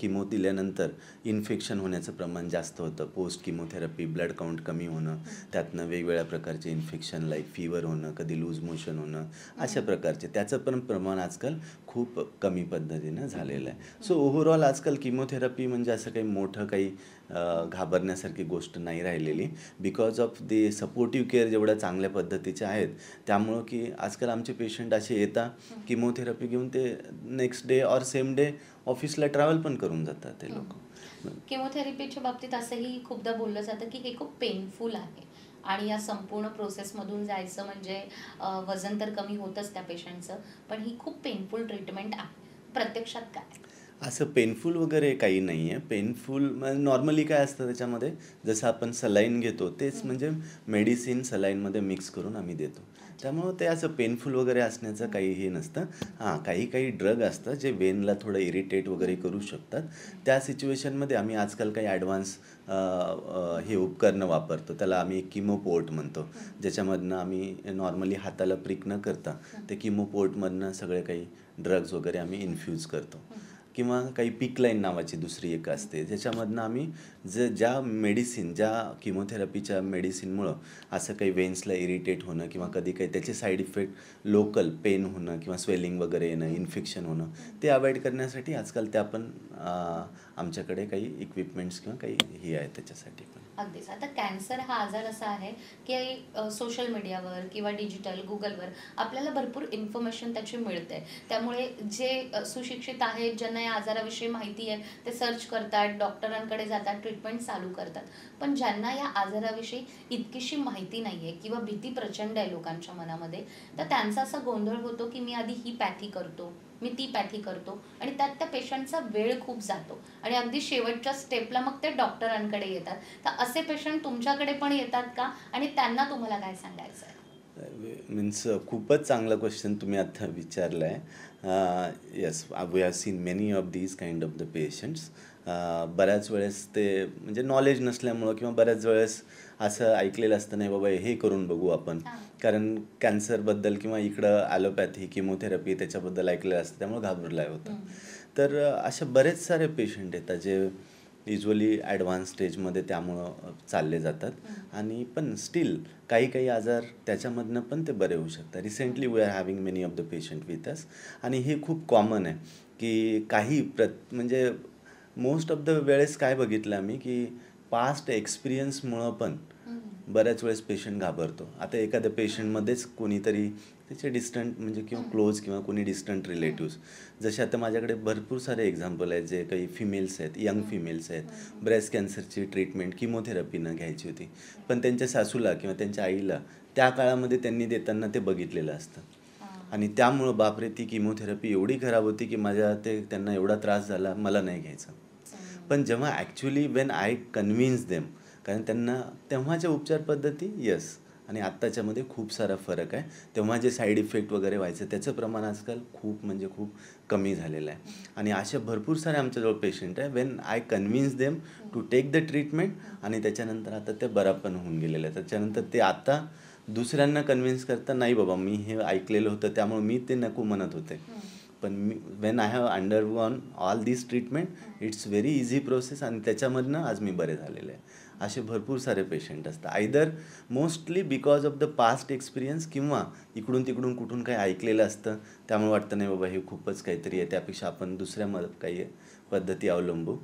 किमो दिल्यानंतर इन्फेक्शन होण्याचं प्रमाण जास्त होतं. पोस्ट किमोथेरपी ब्लड काउंट कमी होणं, त्यातनं वेगवेगळ्या प्रकारचे इन्फेक्शन लाईक फीवर होणं, कधी लूज मोशन होणं, अशा प्रकारचे त्याचं पण प्रमाण आजकाल खूप कमी पद्धतीनं झालेलं आहे. सो ओव्हरऑल आजकाल किमोथेरपी म्हणजे असं काही मोठं काही घाबरण्यासारखी गोष्ट नाही राहिलेली, because of the supportive care जेवढ्या चांगल्या पद्धतीच्या आहेत, त्यामुळं की आजकाल आमचे पेशंट असे येतात किमोथेरपी घेऊन ते next day or same day ऑफिसला ट्रॅव्हल पण करून जातात ते लोक. केमोथेरपीच्या बाबतीत असंही खूपदा बोललं जातं की हे खूप पेनफुल आहे आणि या संपूर्ण प्रोसेसमधून जायचं म्हणजे वजन तर कमी होतंच त्या पेशंटचं, पण ही खूप पेनफुल ट्रीटमेंट आहे. प्रत्यक्षात काय? असं पेनफुल वगैरे काही नाही आहे. पेनफुल नॉर्मली काय असतं त्याच्यामध्ये, जसं आपण सलाईन घेतो तेच म्हणजे मेडिसिन सलाईनमध्ये मिक्स करून आम्ही देतो. त्यामुळं ते असं पेनफुल वगैरे असण्याचं काही हे नसतं. काही ड्रग असतात जे वेनला थोडं इरिटेट वगैरे करू शकतात. त्या सिच्युएशनमध्ये आम्ही आजकाल काही ॲडव्हान्स हे उपकरणं वापरतो. त्याला आम्ही किमोपोर्ट म्हणतो, ज्याच्यामधनं आम्ही नॉर्मली हाताला प्रिक न करता ते किमोपोर्टमधनं सगळे काही ड्रग्ज वगैरे आम्ही इन्फ्यूज करतो. किंवा काही पिकलाईन नावाची दुसरी एक असते, ज्याच्यामधनं आम्ही ज्या किमोथेरपीच्या मेडिसिनमुळं असं काही वेन्सला इरिटेट होणं किंवा कधी काही त्याचे साईड इफेक्ट लोकल पेन होणं किंवा स्वेलिंग वगैरे येणं, इन्फेक्शन होणं, ते अवॉइड करण्यासाठी आजकाल त्या पण आमच्याकडे काही इक्विपमेंट्स किंवा काही हे आहे त्याच्यासाठी पण. अगदीच. आता कॅन्सर हा आजार असा आहे की सोशल मीडियावर किंवा डिजिटल गुगलवर आपल्याला भरपूर इन्फॉर्मेशन त्याची मिळते. त्यामुळे जे सुशिक्षित आहेत, ज्यांना या आजाराविषयी माहिती आहे, ते सर्च करतात, डॉक्टरांकडे जातात, ट्रीटमेंट चालू करतात. पण ज्यांना या आजाराविषयी इतकीशी माहिती नाही आहे किंवा भीती प्रचंड आहे लोकांच्या मनामध्ये, तर त्यांचा असा गोंधळ होतो की मी आधी ही पॅथी करतो, मी ती पॅथी करतो आणि त्यात त्या पेशंटचा वेळ खूप जातो आणि अगदी शेवटच्या स्टेपला मग ते डॉक्टरांकडे येतात. तर असे पेशंट तुमच्याकडे पण येतात का आणि त्यांना तुम्हाला काय सांगायचं आहे? मीन्स खूपच चांगला क्वेश्चन तुम्ही आता विचारला आहे. Yes, we have seen many of these kind of the patients. बऱ्याच वेळेस ते म्हणजे नॉलेज नसल्यामुळं किंवा बऱ्याच वेळेस असं ऐकलेलं असतं, नाही बाबा हे करून बघू आपण, कारण कॅन्सरबद्दल किंवा इकडं ॲलोपॅथी किमोथेरपी त्याच्याबद्दल ऐकलेलं असतं, त्यामुळे घाबरलं होतं. तर असे बरेच सारे पेशंट येतात जे युजली ॲडव्हान्स स्टेजमध्ये त्यामुळं चालले जातात. आणि पण स्टील काही आजार त्याच्यामधनं पण ते बरे होऊ शकतात. Recently we are having many of the patient with us, आणि हे खूप कॉमन आहे की म्हणजे मोस्ट ऑफ द वेळेस काय बघितलं आम्ही की पास्ट एक्सपिरियन्समुळं पण बऱ्याच वेळेस पेशंट घाबरतो. आता एखाद्या पेशंटमध्येच कोणीतरी त्याचे डिस्टंट म्हणजे किंवा क्लोज किंवा कोणी डिस्टंट रिलेटिव्स, जसे आता माझ्याकडे भरपूर सारे एक्झाम्पल आहेत, जे काही फिमेल्स आहेत, यंग फिमेल्स आहेत, ब्रेस्ट कॅन्सरची ट्रीटमेंट किमोथेरपीनं घ्यायची होती, पण त्यांच्या सासूला किंवा त्यांच्या आईला त्या काळामध्ये त्यांनी देताना ते बघितलेलं असतं, आणि त्यामुळं बापरे ती किमोथेरपी एवढी खराब होती की त्यांना एवढा त्रास झाला, मला नाही घ्यायचं. पण जेव्हा actually Wien I convince them, कारण त्यांना तेव्हाच्या उपचार पद्धती येस आणि आत्ताच्यामध्ये खूप सारा फरक आहे. तेव्हा जे साईड इफेक्ट वगैरे व्हायचं त्याचं प्रमाण आजकाल खूप कमी झालेलं आहे. आणि अशा भरपूर सारे आमच्याजवळ पेशंट आहे, when I convince them to take the treatment, आणि त्याच्यानंतर आता ते बरा पण होऊन गेलेलं आहे. त्याच्यानंतर ते आता दुसऱ्यांना कन्व्हिन्स करता, नाही बाबा मी हे ऐकलेलं होतं त्यामुळे मी ते नको म्हणत होते, पण when I have undergone all this treatment, it's very easy process, आणि त्याच्यामधनं आज मी बरे झालेले आहे. असे भरपूर सारे पेशंट असतात, either mostly because of the past experience किंवा इकडून तिकडून कुठून काही ऐकलेलं असतं, त्यामुळे वाटतं नाही बाबा हे खूपच काहीतरी आहे, त्यापेक्षा आपण दुसऱ्या काही पद्धती अवलंबू.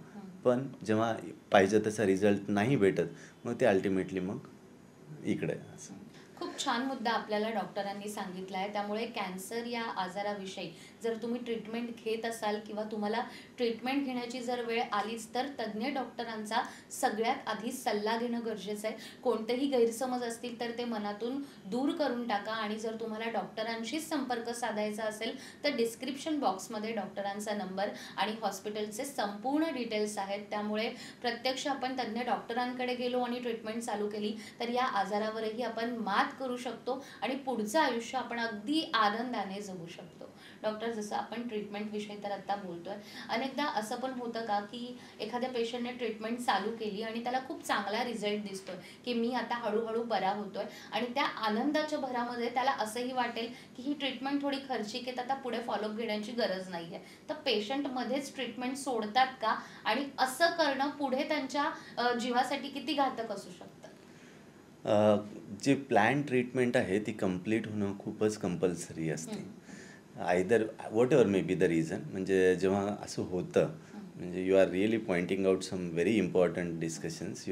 पण जेव्हा पाहिजे तसा रिझल्ट नाही भेटत, मग ते अल्टिमेटली मग इकडे असं. खूप छान मुद्दा आपल्याला डॉक्टरांनी सांगितला आहे. त्यामुळे कॅन्सर या आजाराविषयी जर तुम्ही ट्रीटमेंट घेत असाल किंवा तुम्हाला ट्रीटमेंट घेण्याची जर वेळ आलीच तर तज्ज्ञ डॉक्टरांचा सगळ्यात आधी सल्ला घेणं गरजेचं आहे. कोणतेही गैरसमज असतील तर ते मनातून दूर करून टाका आणि जर तुम्हाला डॉक्टरांशीच संपर्क साधायचा असेल तर डिस्क्रिप्शन बॉक्समध्ये डॉक्टरांचा नंबर आणि हॉस्पिटलचे संपूर्ण डिटेल्स आहेत. त्यामुळे प्रत्यक्ष आपण तज्ज्ञ डॉक्टरांकडे गेलो आणि ट्रीटमेंट चालू केली तर या आजारावरही आपण मात करू शकतो आणि पुढचं आयुष्य आपण अगदी आनंदाने जगू शकतो. डॉक्टर, जसं आपण ट्रीटमेंटविषयी तर आत्ता बोलतोय, अनेकदा असं पण होतं का की एखाद्या पेशंटने ट्रीटमेंट चालू केली आणि त्याला खूप चांगला रिझल्ट दिसतोय की मी आता हळूहळू बरा होतोय आणि त्या आनंदाच्या भरामध्ये त्याला असंही वाटेल की ही ट्रीटमेंट थोडी खर्चिक आहे, आता पुढे फॉलोअप घेण्याची गरज नाही आहे, तर पेशंटमध्येच ट्रीटमेंट सोडतात का आणि असं करणं पुढे त्यांच्या जीवासाठी किती घातक असू शकतं? जे प्लॅन ट्रीटमेंट आहे ती कंप्लीट होणं खूपच कंपल्सरी असते. Either whatever may be the reason. म्हणजे जेव्हा असं होतं, म्हणजे you are really pointing out some very important discussions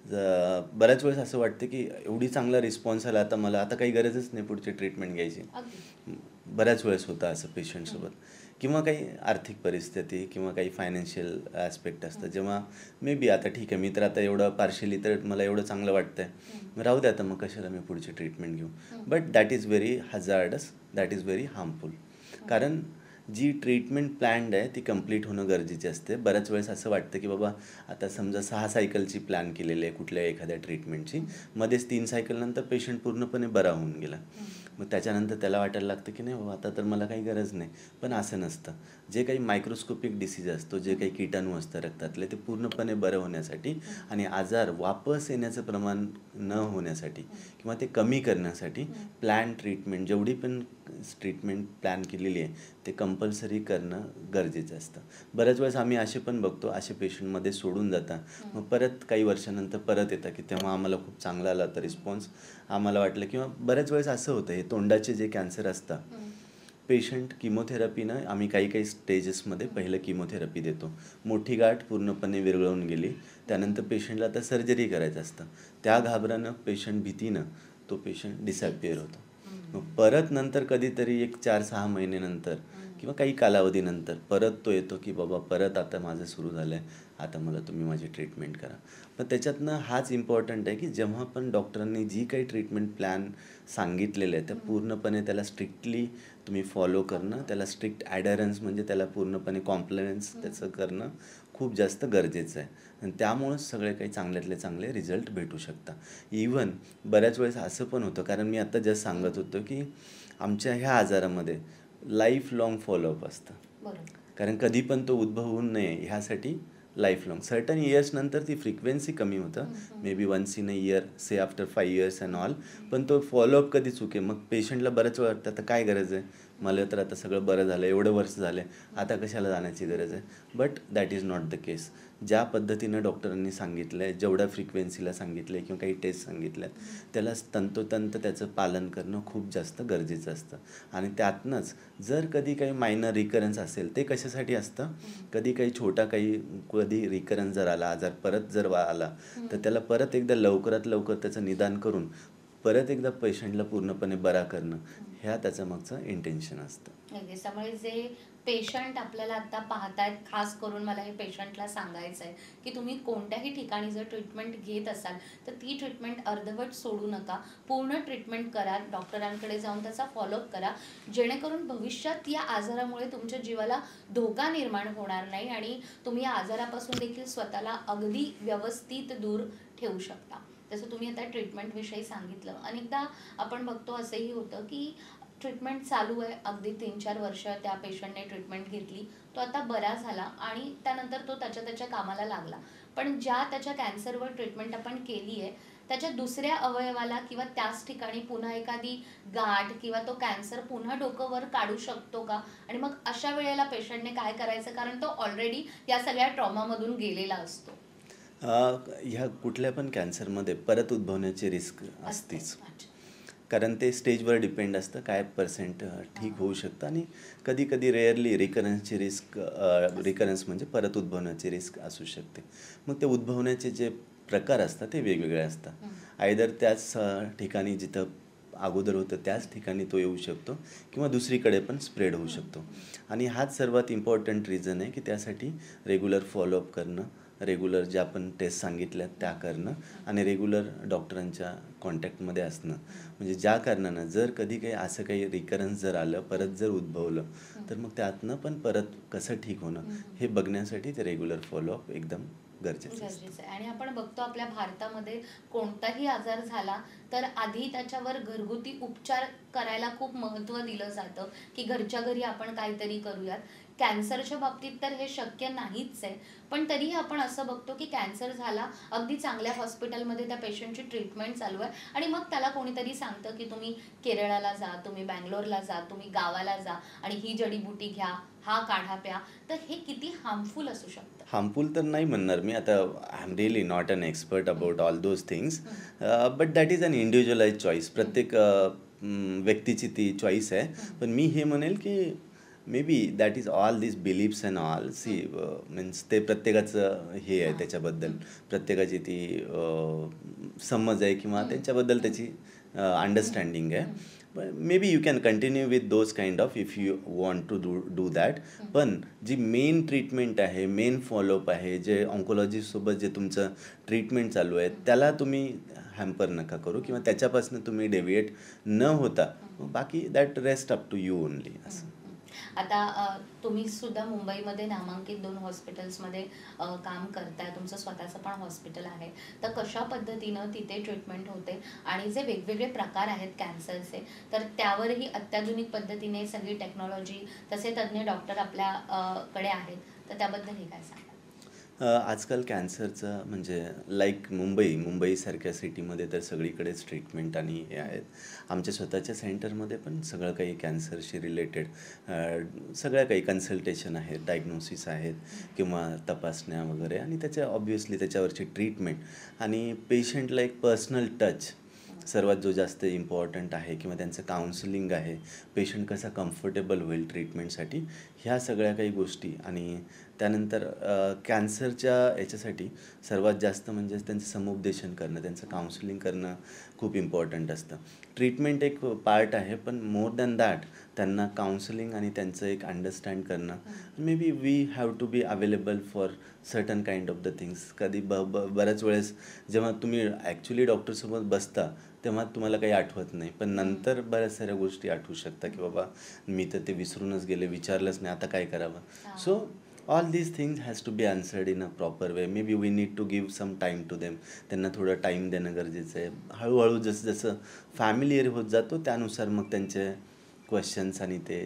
बऱ्याच वेळेस असं वाटतं की एवढी चांगला रिस्पॉन्स आला, आता मला आता काही गरजच नाही पुढची ट्रीटमेंट घ्यायची. बऱ्याच वेळेस होतं असं पेशंटसोबत. किंवा काही आर्थिक परिस्थिती किंवा काही फायनान्शियल ॲस्पेक्ट असतं, जेव्हा मे बी आता ठीक आहे, मी तर आता एवढं पार्शली तर मला एवढं चांगलं वाटतं आहे, मग राहू दे आता, मग कशाला मी पुढची ट्रीटमेंट घेऊ. But that is very hazardous, that is very harmful. कारण जी ट्रीटमेंट प्लॅन्ड आहे ती कंप्लीट होणं गरजेचे असते. बऱ्याच वेळेस असं वाटतं की बाबा आता समजा 6 सायकलची प्लॅन केलेली आहे कुठल्या एखाद्या ट्रीटमेंटची, मध्येच 3 सायकलनंतर पेशंट पूर्णपणे बरा होऊन गेला. मग त्याच्यानंतर त्याला वाटायला लागतं की नाही बाबा आता तर मला काही गरज नाही. पण असं नसतं. जे काही मायक्रोस्कोपिक डिसीज असतो, जे काही किटाणू असतं रक्तातले, ते पूर्णपणे बरं होण्यासाठी आणि आजार वापस येण्याचं प्रमाण न होण्यासाठी किंवा ते कमी करण्यासाठी प्लॅन ट्रीटमेंट, जेवढी पण ट्रीटमेंट प्लॅन केलेली आहे ते कंपल्सरी करणं गरजेचं असतं. बऱ्याच वेळेस आम्ही असे पण बघतो, असे पेशंटमध्ये सोडून जाता, मग परत काही वर्षानंतर परत येतात की तेव्हा आम्हाला खूप चांगला आला होता रिस्पॉन्स, आम्हाला वाटलं. किंवा बऱ्याच वेळेस असं होतं, हे तोंडाचे जे कॅन्सर असतात, पेशंट किमोथेरपीनं, आम्ही काही काही स्टेजेसमध्ये पहिलं किमोथेरपी देतो, मोठी गाठ पूर्णपणे विरघळून गेली, त्यानंतर पेशंटला आता सर्जरी करायचं असतं, त्या घाबरानं पेशंट भीतीनं तो पेशंट डिसअपिअर होतो. मग परत नंतर कधीतरी एक 4-6 महिन्यानंतर किंवा काही कालावधीनंतर परत तो येतो की बाबा परत आता माझं सुरू झालं आहे, आता मला तुम्ही माझी ट्रीटमेंट करा. पण त्याच्यातनं हाच इम्पॉर्टंट आहे की जेव्हा पण डॉक्टरांनी जी काही ट्रीटमेंट प्लॅन सांगितलेलं आहे त्या पूर्णपणे त्याला स्ट्रिक्टली तुम्ही फॉलो करणं, त्याला स्ट्रिक्ट ॲडरन्स म्हणजे त्याला पूर्णपणे कॉम्प्लायन्स त्याचं करणं खूप जास्त गरजेचं आहे. आणि त्यामुळंच सगळे काही चांगल्यातले चांगले रिझल्ट भेटू शकतात. इवन बऱ्याच वेळेस असं पण होतं, कारण मी आता जस्ट सांगत होतो की आमच्या ह्या आजारामध्ये लाईफ लाँग फॉलोअप असतं. कारण कधी पण तो उद्भव होऊ नये ह्यासाठी लाईफ लाँग सर्टन इयर्स नंतर ती फ्रिक्वेन्सी कमी होतं, may be once in a year, say after 5 years and all. पण तो फॉलोअप कधी चुके, मग पेशंटला बरंच वेळ वाटतं आता काय गरज आहे, मला तर आता सगळं बरं झालं, एवढं वर्ष झालं, आता कशाला जाण्याची गरज आहे. But that is not the case. ज्या पद्धतीनं डॉक्टरांनी सांगितलं आहे, जेवढ्या फ्रिक्वेन्सीला सांगितलं आहे किंवा काही टेस्ट सांगितलं आहे, त्याला तंतोतंत त्याचं पालन करणं खूप जास्त गरजेचं असतं. आणि त्यातनंच जर कधी काही मायनर रिकरन्स असेल, ते कशासाठी असतं, कधी काही छोटा काही कधी रिकरन्स जर आला, आजार परत जर आला, तर त्याला परत एकदा लवकरात लवकर त्याचं निदान करून परत एकदा पेशंटला पूर्णपणे बरा करणं, ह्या त्याचं मागचं इंटेन्शन असतं. त्यामुळे जे पेशंट आपल्याला आता पाहतायत, खास करून मला हे पेशंटला सांगायचं आहे की तुम्ही कोणत्याही ठिकाणी जर ट्रीटमेंट घेत असाल तर ती ट्रीटमेंट अर्धवट सोडू नका, पूर्ण ट्रीटमेंट करा, डॉक्टरांकडे जाऊन त्याचा फॉलोअप करा, जेणेकरून भविष्यात या आजारामुळे तुमच्या जीवाला धोका निर्माण होणार नाही आणि तुम्ही या आजारापासून देखील स्वतःला अगदी व्यवस्थित दूर ठेवू शकता. जसं तुम्ही आता ट्रीटमेंटविषयी सांगितलं, अनेकदा आपण बघतो असंही होतं की ट्रीटमेंट चालू आहे, अगदी 3-4 वर्ष त्या पेशंटने ट्रीटमेंट घेतली, तो आता बरा झाला आणि त्यानंतर तो त्याच्या कामाला लागला. पण ज्या त्याच्या कॅन्सरवर ट्रीटमेंट आपण केली आहे त्याच्या दुसऱ्या अवयवाला किंवा त्याच ठिकाणी पुन्हा एखादी गाठ किंवा तो कॅन्सर पुन्हा डोकं वर काढू शकतो का? आणि मग अशा वेळेला पेशंटने काय करायचं, कारण तो ऑलरेडी या सगळ्या ट्रॉमामधून गेलेला असतो. ह्या कुठल्या पण कॅन्सरमध्ये परत उद्भवण्याची रिस्क असतेच, कारण ते स्टेजवर डिपेंड असतं, काय पर्सेंट ठीक होऊ शकतं आणि कधी कधी रेअरली रिकरन्सची रिस्क, रिकरन्स म्हणजे परत उद्भवण्याची रिस्क असू शकते. मग ते उद्भवण्याचे जे प्रकार असतात ते वेगवेगळे असतात. आयदर त्याच ठिकाणी जिथं अगोदर होतं त्याच ठिकाणी तो येऊ शकतो किंवा दुसरीकडे पण स्प्रेड होऊ शकतो. आणि हाच सर्वात इम्पॉर्टंट रिझन आहे की त्यासाठी रेग्युलर फॉलोअप करणं, रेग्युलर ज्या आपण टेस्ट सांगितल्या त्या करणं आणि रेग्युलर डॉक्टरांच्या कॉन्टॅक्टमध्ये असणं. म्हणजे ज्या कारणानं जर कधी काही असं काही रिकरन्स जर आलं, परत जर उद्भवलं, तर मग त्यातनं पण परत कसं ठीक होणं हे बघण्यासाठी ते रेग्युलर फॉलोअप एकदम गरजेचं असतं. गरजेचं आहे. आणि आपण बघतो आपल्या भारतामध्ये कोणताही आजार झाला तर आधी त्याच्यावर घरगुती उपचार करायला खूप महत्त्व दिलं जातं की घरच्या घरी आपण काहीतरी करूयात. कॅन्सरच्या बाबतीत तर हे शक्य नाहीच आहे, पण तरीही आपण असं बघतो की कॅन्सर झाला, अगदी चांगल्या हॉस्पिटलमध्ये त्या पेशंटची ट्रीटमेंट चालू आहे आणि मग त्याला कोणीतरी सांगतं की तुम्ही केरळला जा, तुम्ही बँगलोरला जा, तुम्ही गावाला जा आणि ही जडीबुटी घ्या, हा काढा प्या. तर हे किती हार्मफुल असू शकतं. हार्मफुल तर नाही म्हणणार मी आता. I am really not an expert about all those things, but that is an individualize choice. प्रत्येक व्यक्तीची ती चॉईस आहे. पण मी हे म्हणेल की may be that is all this beliefs and all. See means ते प्रत्येकाचं हे आहे त्याच्याबद्दल, प्रत्येकाची ती समज आहे किंवा त्यांच्याबद्दल त्याची अंडरस्टँडिंग आहे. May be you can continue with those kind of if you want to do that. पण जी मेन ट्रीटमेंट आहे, मेन फॉलोअप आहे, जे ऑन्कोलॉजिस्टसोबत जे तुमचं ट्रीटमेंट चालू आहे त्याला तुम्ही हॅम्पर नका करू किंवा त्याच्यापासून तुम्ही डेव्हिएट न होता बाकी that rest up to you only असं. आता तुम्ही सुद्धा मुंबईमध्ये नामांकित 2 हॉस्पिटल्समध्ये काम करताय, तुमचं स्वतःचं पण हॉस्पिटल आहे. तर कशा पद्धतीनं तिथे ट्रीटमेंट होते आणि जे वेगवेगळे प्रकार आहेत कॅन्सरचे, तर त्यावरही अत्याधुनिक पद्धतीने सगळी टेक्नॉलॉजी, तसे तज्ज्ञ डॉक्टर आपल्या कडे आहेत, तर त्याबद्दल हे काय सांगा? आजकाल कॅन्सरचं म्हणजे लाईक मुंबईसारख्या सिटीमध्ये तर सगळीकडेच ट्रीटमेंट आणि हे आहेत. आमच्या स्वतःच्या सेंटरमध्ये पण सगळं काही कॅन्सरशी रिलेटेड सगळ्या काही कन्सल्टेशन आहेत, डायग्नोसिस आहेत किंवा तपासण्या वगैरे आणि त्याच्या ऑब्व्हियसली त्याच्यावरची ट्रीटमेंट आणि पेशंटला एक पर्सनल टच सर्वात जो जास्त इम्पॉर्टंट आहे किंवा त्यांचं काउन्सिलिंग आहे, पेशंट कसा कम्फर्टेबल होईल ट्रीटमेंटसाठी, ह्या सगळ्या काही गोष्टी. आणि त्यानंतर कॅन्सरच्या याच्यासाठी सर्वात जास्त म्हणजे त्यांचं समुपदेशन करणं, त्यांचं काउन्सिलिंग करणं खूप इम्पॉर्टंट असतं. ट्रीटमेंट एक पार्ट आहे, पण मोर दॅन दॅट त्यांना काउन्सिलिंग आणि त्यांचं एक अंडरस्टँड करणं. Maybe we have to be available for certain kind of the things. कधी बऱ्याच वेळेस जेव्हा तुम्ही ॲक्च्युली डॉक्टरसोबत बसता तेव्हा तुम्हाला काही आठवत नाही, पण नंतर बऱ्याच साऱ्या गोष्टी आठवू शकतात की बाबा मी तर ते विसरूनच गेले, विचारलंच नाही, आता काय करावं. So all these things has to be answered in a proper way. Maybe we need to give some time to them. त्यांना थोडं टाईम देणं गरजेचं आहे. हळूहळू जसं जसं फॅमिलियर होत जातो त्यानुसार मग त्यांचे क्वेश्चन्स आणि ते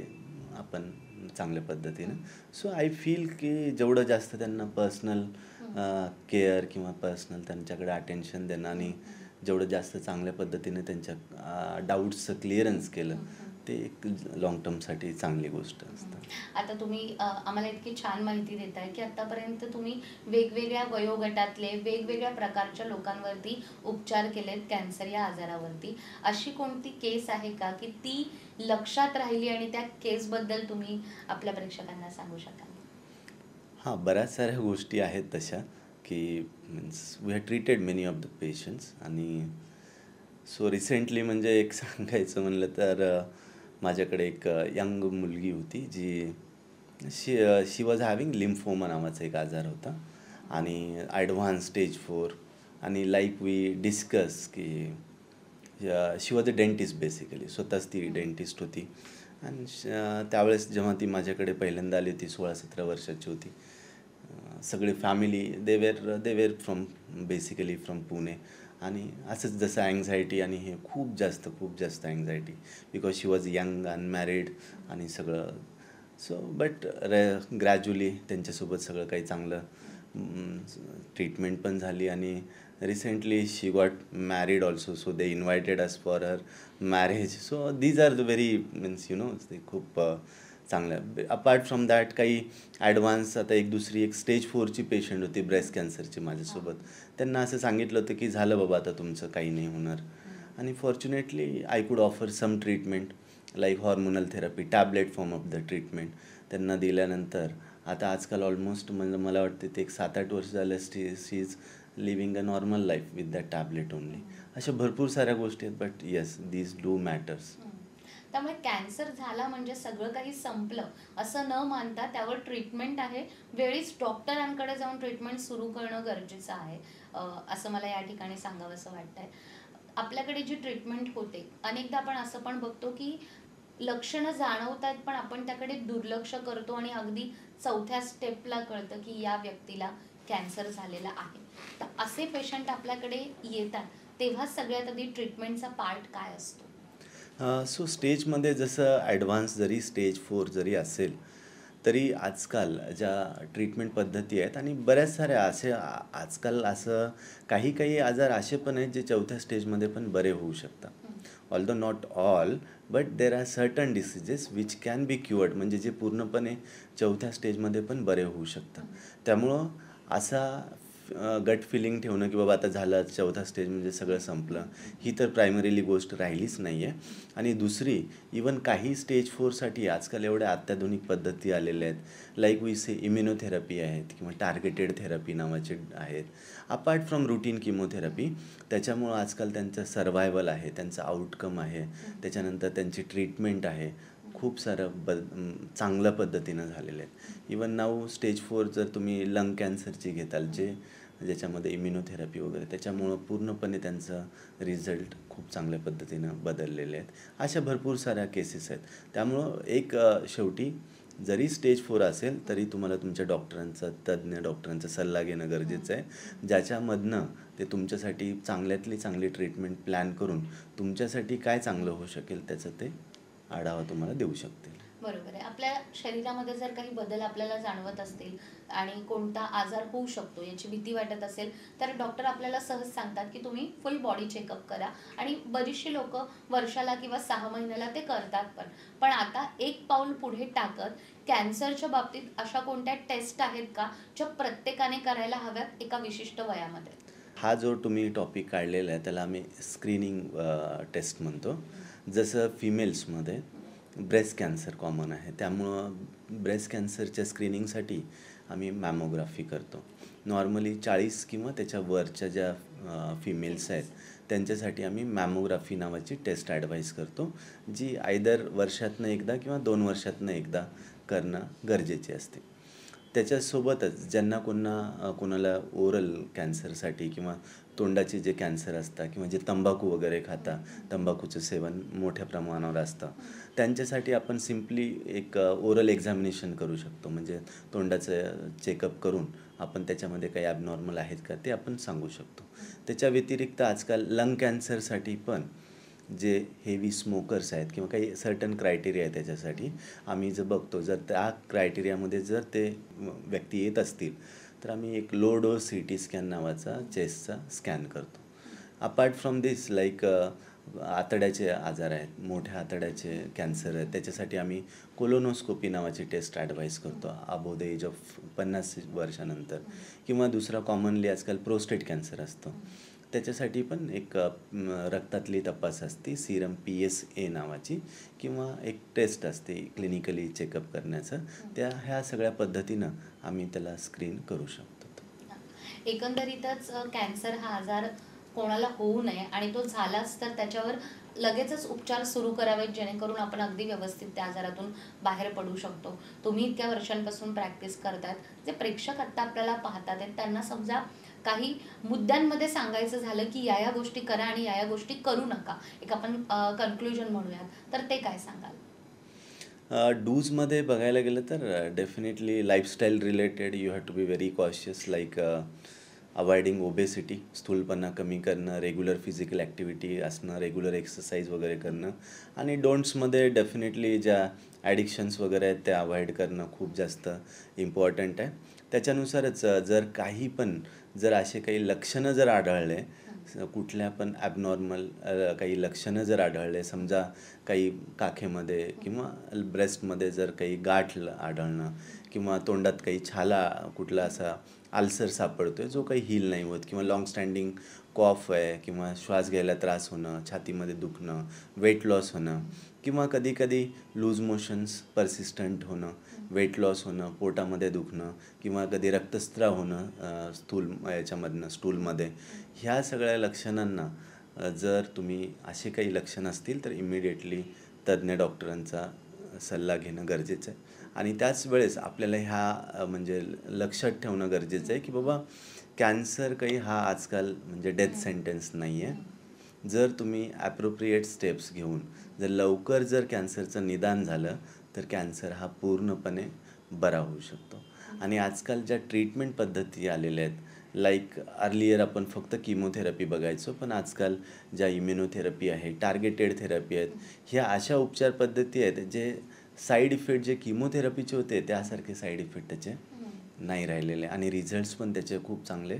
आपण चांगल्या पद्धतीनं. सो आय फील की जेवढं जास्त त्यांना पर्सनल केअर किंवा पर्सनल त्यांच्याकडे अटेन्शन देणं आणि जेवढं जास्त चांगल्या पद्धतीने त्यांच्या डाऊट्सचं क्लिअरन्स केलं ते एक लाँग टर्मसाठी चांगली गोष्ट असते. आता तुम्ही आम्हाला इतकी छान माहिती देताय की आतापर्यंत तुम्ही वेगवेगळ्या वयोगटातले वेगवेगळ्या प्रकारच्या लोकांवरती उपचार केलेत कॅन्सर या आजारावरती. अशी कोणती केस आहे का की ती लक्षात राहिली आणि त्या केसबद्दल तुम्ही आपल्या प्रेक्षकांना सांगू शकाल? हां, बऱ्याच साऱ्या गोष्टी आहेत तशा की means we have treated many of the patients. आणि सो रिसेंटली म्हणजे एक सांगायचं म्हणलं तर माझ्याकडे एक यंग मुलगी होती जी शी वॉज हॅव्हिंग लिम्फोमा नावाचा एक आजार होता आणि ॲडव्हान्स स्टेज 4. आणि लाईक वी डिस्कस की शी वॉज अ डेंटिस्ट बेसिकली, स्वतःच ती डेंटिस्ट होती. आणि त्यावेळेस जेव्हा ती माझ्याकडे पहिल्यांदा आली होती 16-17 वर्षाची होती. सगळी family they were from basically from Pune. आणि असंच जसं अँझायटी आणि हे खूप जास्त anxiety because she was young unmarried आणि सगळं. सो बट ग्रॅज्युअली त्यांच्यासोबत सगळं काही चांगलं ट्रीटमेंट पण झाली आणि recently she got married also. So they invited us for her marriage. So these are the very means ते खूप चांगलं. अपार्ट फ्रॉम दॅट काही ॲडव्हान्स आता एक दुसरी एक स्टेज 4ची पेशंट होती ब्रेस्ट कॅन्सरची माझ्यासोबत. त्यांना असं सांगितलं होतं की झालं बाबा आता तुमचं काही नाही होणार. आणि fortunately I could offer some treatment like hormonal therapy, tablet form of the treatment त्यांना दिल्यानंतर आता आजकाल ऑलमोस्ट म्हणजे मला वाटते ते एक 7-8 वर्ष झालं she is living a normal life with that tablet only. अशा भरपूर साऱ्या गोष्टी आहेत, but yes these do matters. त्यामुळे कॅन्सर झाला म्हणजे सगळं काही संपलं असं न मानता त्यावर ट्रीटमेंट आहे, वेळीच डॉक्टरांकडे जाऊन ट्रीटमेंट सुरू करणं गरजेचं आहे, असं मला या ठिकाणी सांगावंसं वाटतंय. आपल्याकडे जी ट्रीटमेंट होते, अनेकदा आपण असं पण बघतो की लक्षणं जाणवत आहेत पण आपण त्याकडे दुर्लक्ष करतो आणि अगदी चौथ्या स्टेपला कळतं की या व्यक्तीला कॅन्सर झालेला आहे. तर असे पेशंट आपल्याकडे येतात तेव्हा सगळ्यात आधी ट्रीटमेंटचा पार्ट काय असतो? सो स्टेजमध्ये जसं ॲडव्हान्स जरी स्टेज 4 जरी असेल, तरी आजकाल ज्या ट्रीटमेंट पद्धती आहेत आणि बऱ्याच साऱ्या आजकाल असं काही काही आजार असे पण आहेत जे चौथ्या स्टेजमध्ये पण बरे होऊ शकतात. Although not all, but there are certain diseases which can be क्युअर्ड, म्हणजे जे पूर्णपणे चौथ्या स्टेजमध्ये पण बरे होऊ शकतात. त्यामुळं असा गट फिलिंग ठेवणं की बाबा आता झालं चौथा स्टेज म्हणजे सगळं संपलं, ही तर प्रायमरीली गोष्ट राहिलीच नाही आहे. आणि दुसरी, इवन काही स्टेज 4साठी आजकाल एवढ्या अत्याधुनिक पद्धती आलेल्या आहेत, लाईक वी से इम्युनोथेरपी आहेत किंवा टार्गेटेड थेरपी नावाचे आहेत, अपार्ट फ्रॉम रुटीन किमोथेरपी. त्याच्यामुळं आजकाल त्यांचं सर्व्हायवल आहे, त्यांचं आउटकम आहे, त्याच्यानंतर त्यांची ट्रीटमेंट आहे, खूप सारं चांगल्या पद्धतीनं झालेलं आहे. इवन नाऊ स्टेज 4 जर तुम्ही लंग कॅन्सरची घेताल, ज्याच्यामध्ये इम्युनोथेरपी वगैरे, त्याच्यामुळं पूर्णपणे त्यांचं रिझल्ट खूप चांगल्या पद्धतीनं बदललेले आहेत. अशा भरपूर साऱ्या केसेस आहेत. त्यामुळं शेवटी जरी स्टेज 4 असेल तरी तुम्हाला तुमच्या तज्ज्ञ डॉक्टरांचा सल्ला घेणं गरजेचं आहे, ज्याच्यामधनं ते तुमच्यासाठी चांगल्यातली चांगली ट्रीटमेंट प्लॅन करून तुमच्यासाठी काय चांगलं होऊ शकेल त्याचं ते आढावा तुम्हाला देऊ शकतील. बरोबर आहे. आपल्या शरीरामध्ये जर काही बदल आपल्याला जाणवत असतील आणि कोणता आजार होऊ शकतो याची भीती वाटत असेल तर डॉक्टर आपल्याला सहज सांगतात की तुम्ही फुल बॉडी चेकअप करा, आणि बरीचशी लोक वर्षाला किंवा 6 महिन्याला ते करतात पण आता एक पाऊल पुढे टाकत कॅन्सरच्या बाबतीत अशा कोणत्या टेस्ट आहेत का ज्या प्रत्येकाने करायला हव्यात एका विशिष्ट वयामध्ये? हा जो तुम्ही टॉपिक काढलेला आहे त्याला आम्ही स्क्रीनिंग टेस्ट म्हणतो. जसं फिमेल्समध्ये ब्रेस्ट कॅन्सर कॉमन आहे, त्यामुळं ब्रेस्ट कॅन्सरच्या स्क्रीनिंगसाठी आम्ही मॅमोग्राफी करतो. नॉर्मली 40 किंवा त्याच्या वरच्या ज्या फिमेल्स आहेत त्यांच्यासाठी आम्ही मॅमोग्राफी नावाची टेस्ट ॲडवाईस करतो, जी आयदर वर्षातनं एकदा किंवा 2 वर्षातनं एकदा करणं गरजेचे असते. त्याच्यासोबतच ज्यांना कोणाला ओरल कॅन्सरसाठी किंवा तोंडाचे जे कॅन्सर असतात किंवा जे तंबाखू वगैरे खाता, तंबाखूचं सेवन मोठ्या प्रमाणावर असतं, त्यांच्यासाठी आपण सिम्पली एक ओरल एक्झामिनेशन करू शकतो. म्हणजे तोंडाचं चेकअप करून आपण त्याच्यामध्ये काही ॲबनॉर्मल आहेत का ते आपण सांगू शकतो. त्याच्या व्यतिरिक्त आजकाल लंग कॅन्सरसाठी पण जे हेवी स्मोकर्स आहेत किंवा काही सर्टन क्रायटेरिया आहे त्याच्यासाठी आम्ही जर बघतो, जर त्या क्रायटेरियामध्ये जर ते व्यक्ती येत असतील तर आम्ही एक लो डोस CT स्कॅन नावाचा चेस्टचा स्कॅन करतो. अपार्ट फ्रॉम दिस, लाईक आतड्याचे आजार आहेत, मोठ्या आतड्याचे कॅन्सर आहेत, त्याच्यासाठी आम्ही कोलोनोस्कोपी नावाची टेस्ट ॲडवाईस करतो अबोव द एज ऑफ 50 वर्षानंतर. किंवा दुसरा कॉमनली आजकाल प्रोस्टेट कॅन्सर असतो, त्याच्यासाठी पण एक रक्तातली तपास असते, सिरम PSA नावाची, किंवा एक टेस्ट असते क्लिनिकली चेकअप करण्याचं. ह्या सगळ्या पद्धतीनं आम्ही त्याला स्क्रीन करू शकतो. एकंदरीतच कॅन्सर हा आजार कोणाला होऊ नये आणि तो झालाच तर त्याच्यावर लगेचच उपचार सुरू करावेत, जेणेकरून आपण अगदी व्यवस्थित त्या आजारातून बाहेर पडू शकतो. तुम्ही इतक्या वर्षांपासून प्रॅक्टिस करतात, जे प्रेक्षक आत्ता आपल्याला पाहतात आहेत त्यांना समजा काही मुद्द्यांमध्ये सांगायचं झालं की या गोष्टी करा आणि या गोष्टी करू नका, एक आपण कन्क्लुजन म्हणूयात, तर ते काय सांगाल? डूजमध्ये बघायला गेलं तर definitely lifestyle related you have to be very cautious, like avoiding obesity, स्थूलपणा कमी करणं, रेग्युलर फिजिकल ॲक्टिव्हिटी असणं, रेग्युलर एक्सरसाइज वगैरे करणं. आणि डोंट्समध्ये डेफिनेटली ज्या ॲडिक्शन्स वगैरे आहेत त्या अवॉइड करणं खूप जास्त इम्पॉर्टंट आहे. त्याच्यानुसारच जर असे काही लक्षणं जर आढळले, कुठल्या पण ॲबनॉर्मल काही लक्षणं जर आढळले, समजा काही काखेमध्ये किंवा ब्रेस्टमध्ये जर काही गाठ आढळणं किंवा तोंडात काही छाला कुठला असा अल्सर सापडतोय जो काही हील नाही होत, किंवा लाँग स्टँडिंग कॉफ आहे, किंवा श्वास घ्यायला त्रास होणं, छातीमध्ये दुखणं, वेट लॉस होणं, किंवा कधी कधी लूज मोशन्स परसिस्टंट होणं, वेट लॉस होणं, पोटामध्ये दुखणं, किंवा कधी रक्तस्राव होणं याच्यामधनं स्टूलमध्ये. ह्या सगळ्या लक्षणांना जर तुम्ही असे काही लक्षण असतील तर इमिडिएटली तज्ज्ञ डॉक्टरांचा सल्ला घेणं गरजेचं आहे. आणि त्याच वेळेस आपल्याला म्हणजे लक्षात ठेवणं गरजेचं आहे की बाबा कॅन्सर काही हा आजकाल म्हणजे डेथ सेंटेन्स नाही आहे. जर तुम्ही ॲप्रोप्रिएट स्टेप्स घेऊन जर लवकर जर कॅन्सरचं निदान झालं तर कॅन्सर हा पूर्णपणे बरा होऊ शकतो. आणि आजकाल ज्या ट्रीटमेंट पद्धती आलेल्या आहेत, लाईक अर्लियर आपण फक्त किमोथेरपी बघायचो, पण आजकाल ज्या इम्युनोथेरपी आहे, टार्गेटेड थेरपी आहेत, ह्या अशा उपचार पद्धती आहेत जे साईड इफेक्ट जे किमोथेरपीचे होते त्यासारखे साईड इफेक्ट त्याचे नाही राहिलेले, आणि रिझल्ट्स पण त्याचे खूप चांगले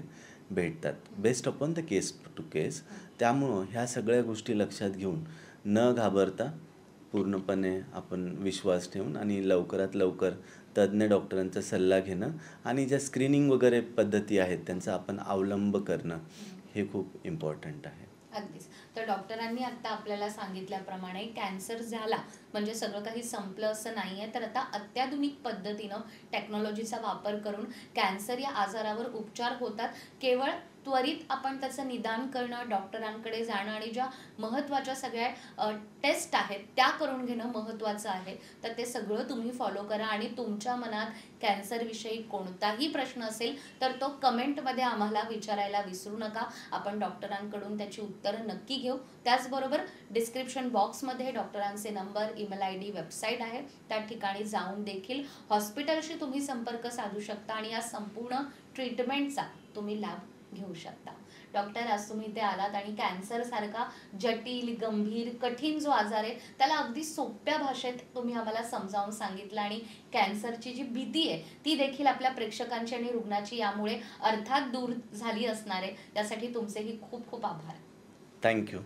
भेटतात, based upon the case to case. त्यामुळं ह्या सगळ्या गोष्टी लक्षात घेऊन न घाबरता पूर्णपणे आपण विश्वास ठेवून आणि लवकरात लवकर तज्ज्ञ डॉक्टरांचा सल्ला घेणं आणि ज्या स्क्रीनिंग वगैरे पद्धती आहेत त्यांचा आपण अवलंब करणं हे खूप इम्पॉर्टंट आहे. अगदीच. तर डॉक्टरांनी आता आपल्याला सांगितल्याप्रमाणे कॅन्सर झाला म्हणजे सगळं काही संपलं असं नाही आहे. तर आता अत्याधुनिक पद्धतीनं टेक्नॉलॉजीचा वापर करून कॅन्सर या आजारावर उपचार होतात. केवळ त्वरित आपण त्याचं निदान करणं, डॉक्टरांकडे जाणं आणि ज्या महत्त्वाच्या सगळ्या टेस्ट आहेत त्या करून घेणं महत्त्वाचं आहे. तर ते सगळं तुम्ही फॉलो करा आणि तुमच्या मनात कॅन्सरविषयी कोणताही प्रश्न असेल तर तो कमेंटमध्ये आम्हाला विचारायला विसरू नका. आपण डॉक्टरांकडून त्याची उत्तरं नक्की घेऊ. त्याचबरोबर डिस्क्रिप्शन बॉक्समध्ये डॉक्टरांचे number, email I D, website आहे. त्या ठिकाणी जाऊन देखील हॉस्पिटलशी तुम्ही संपर्क साधू शकता आणि या संपूर्ण ट्रीटमेंटचा तुम्ही लाभ घेऊ शकता. डॉक्टर, आज तुम्ही इथे आलात आणि कॅन्सर सारखा जटिल, गंभीर, कठीण जो आजार आहे त्याला अगदी सोप्या भाषेत तुम्ही आम्हाला समजावून सांगितलं आणि कॅन्सरची जी भीती आहे ती देखील आपल्या प्रेक्षकांची आणि रुग्णाची यामुळे अर्थात दूर झाली असणार आहे. त्यासाठी तुमचेही खूप खूप आभार. थँक्यू.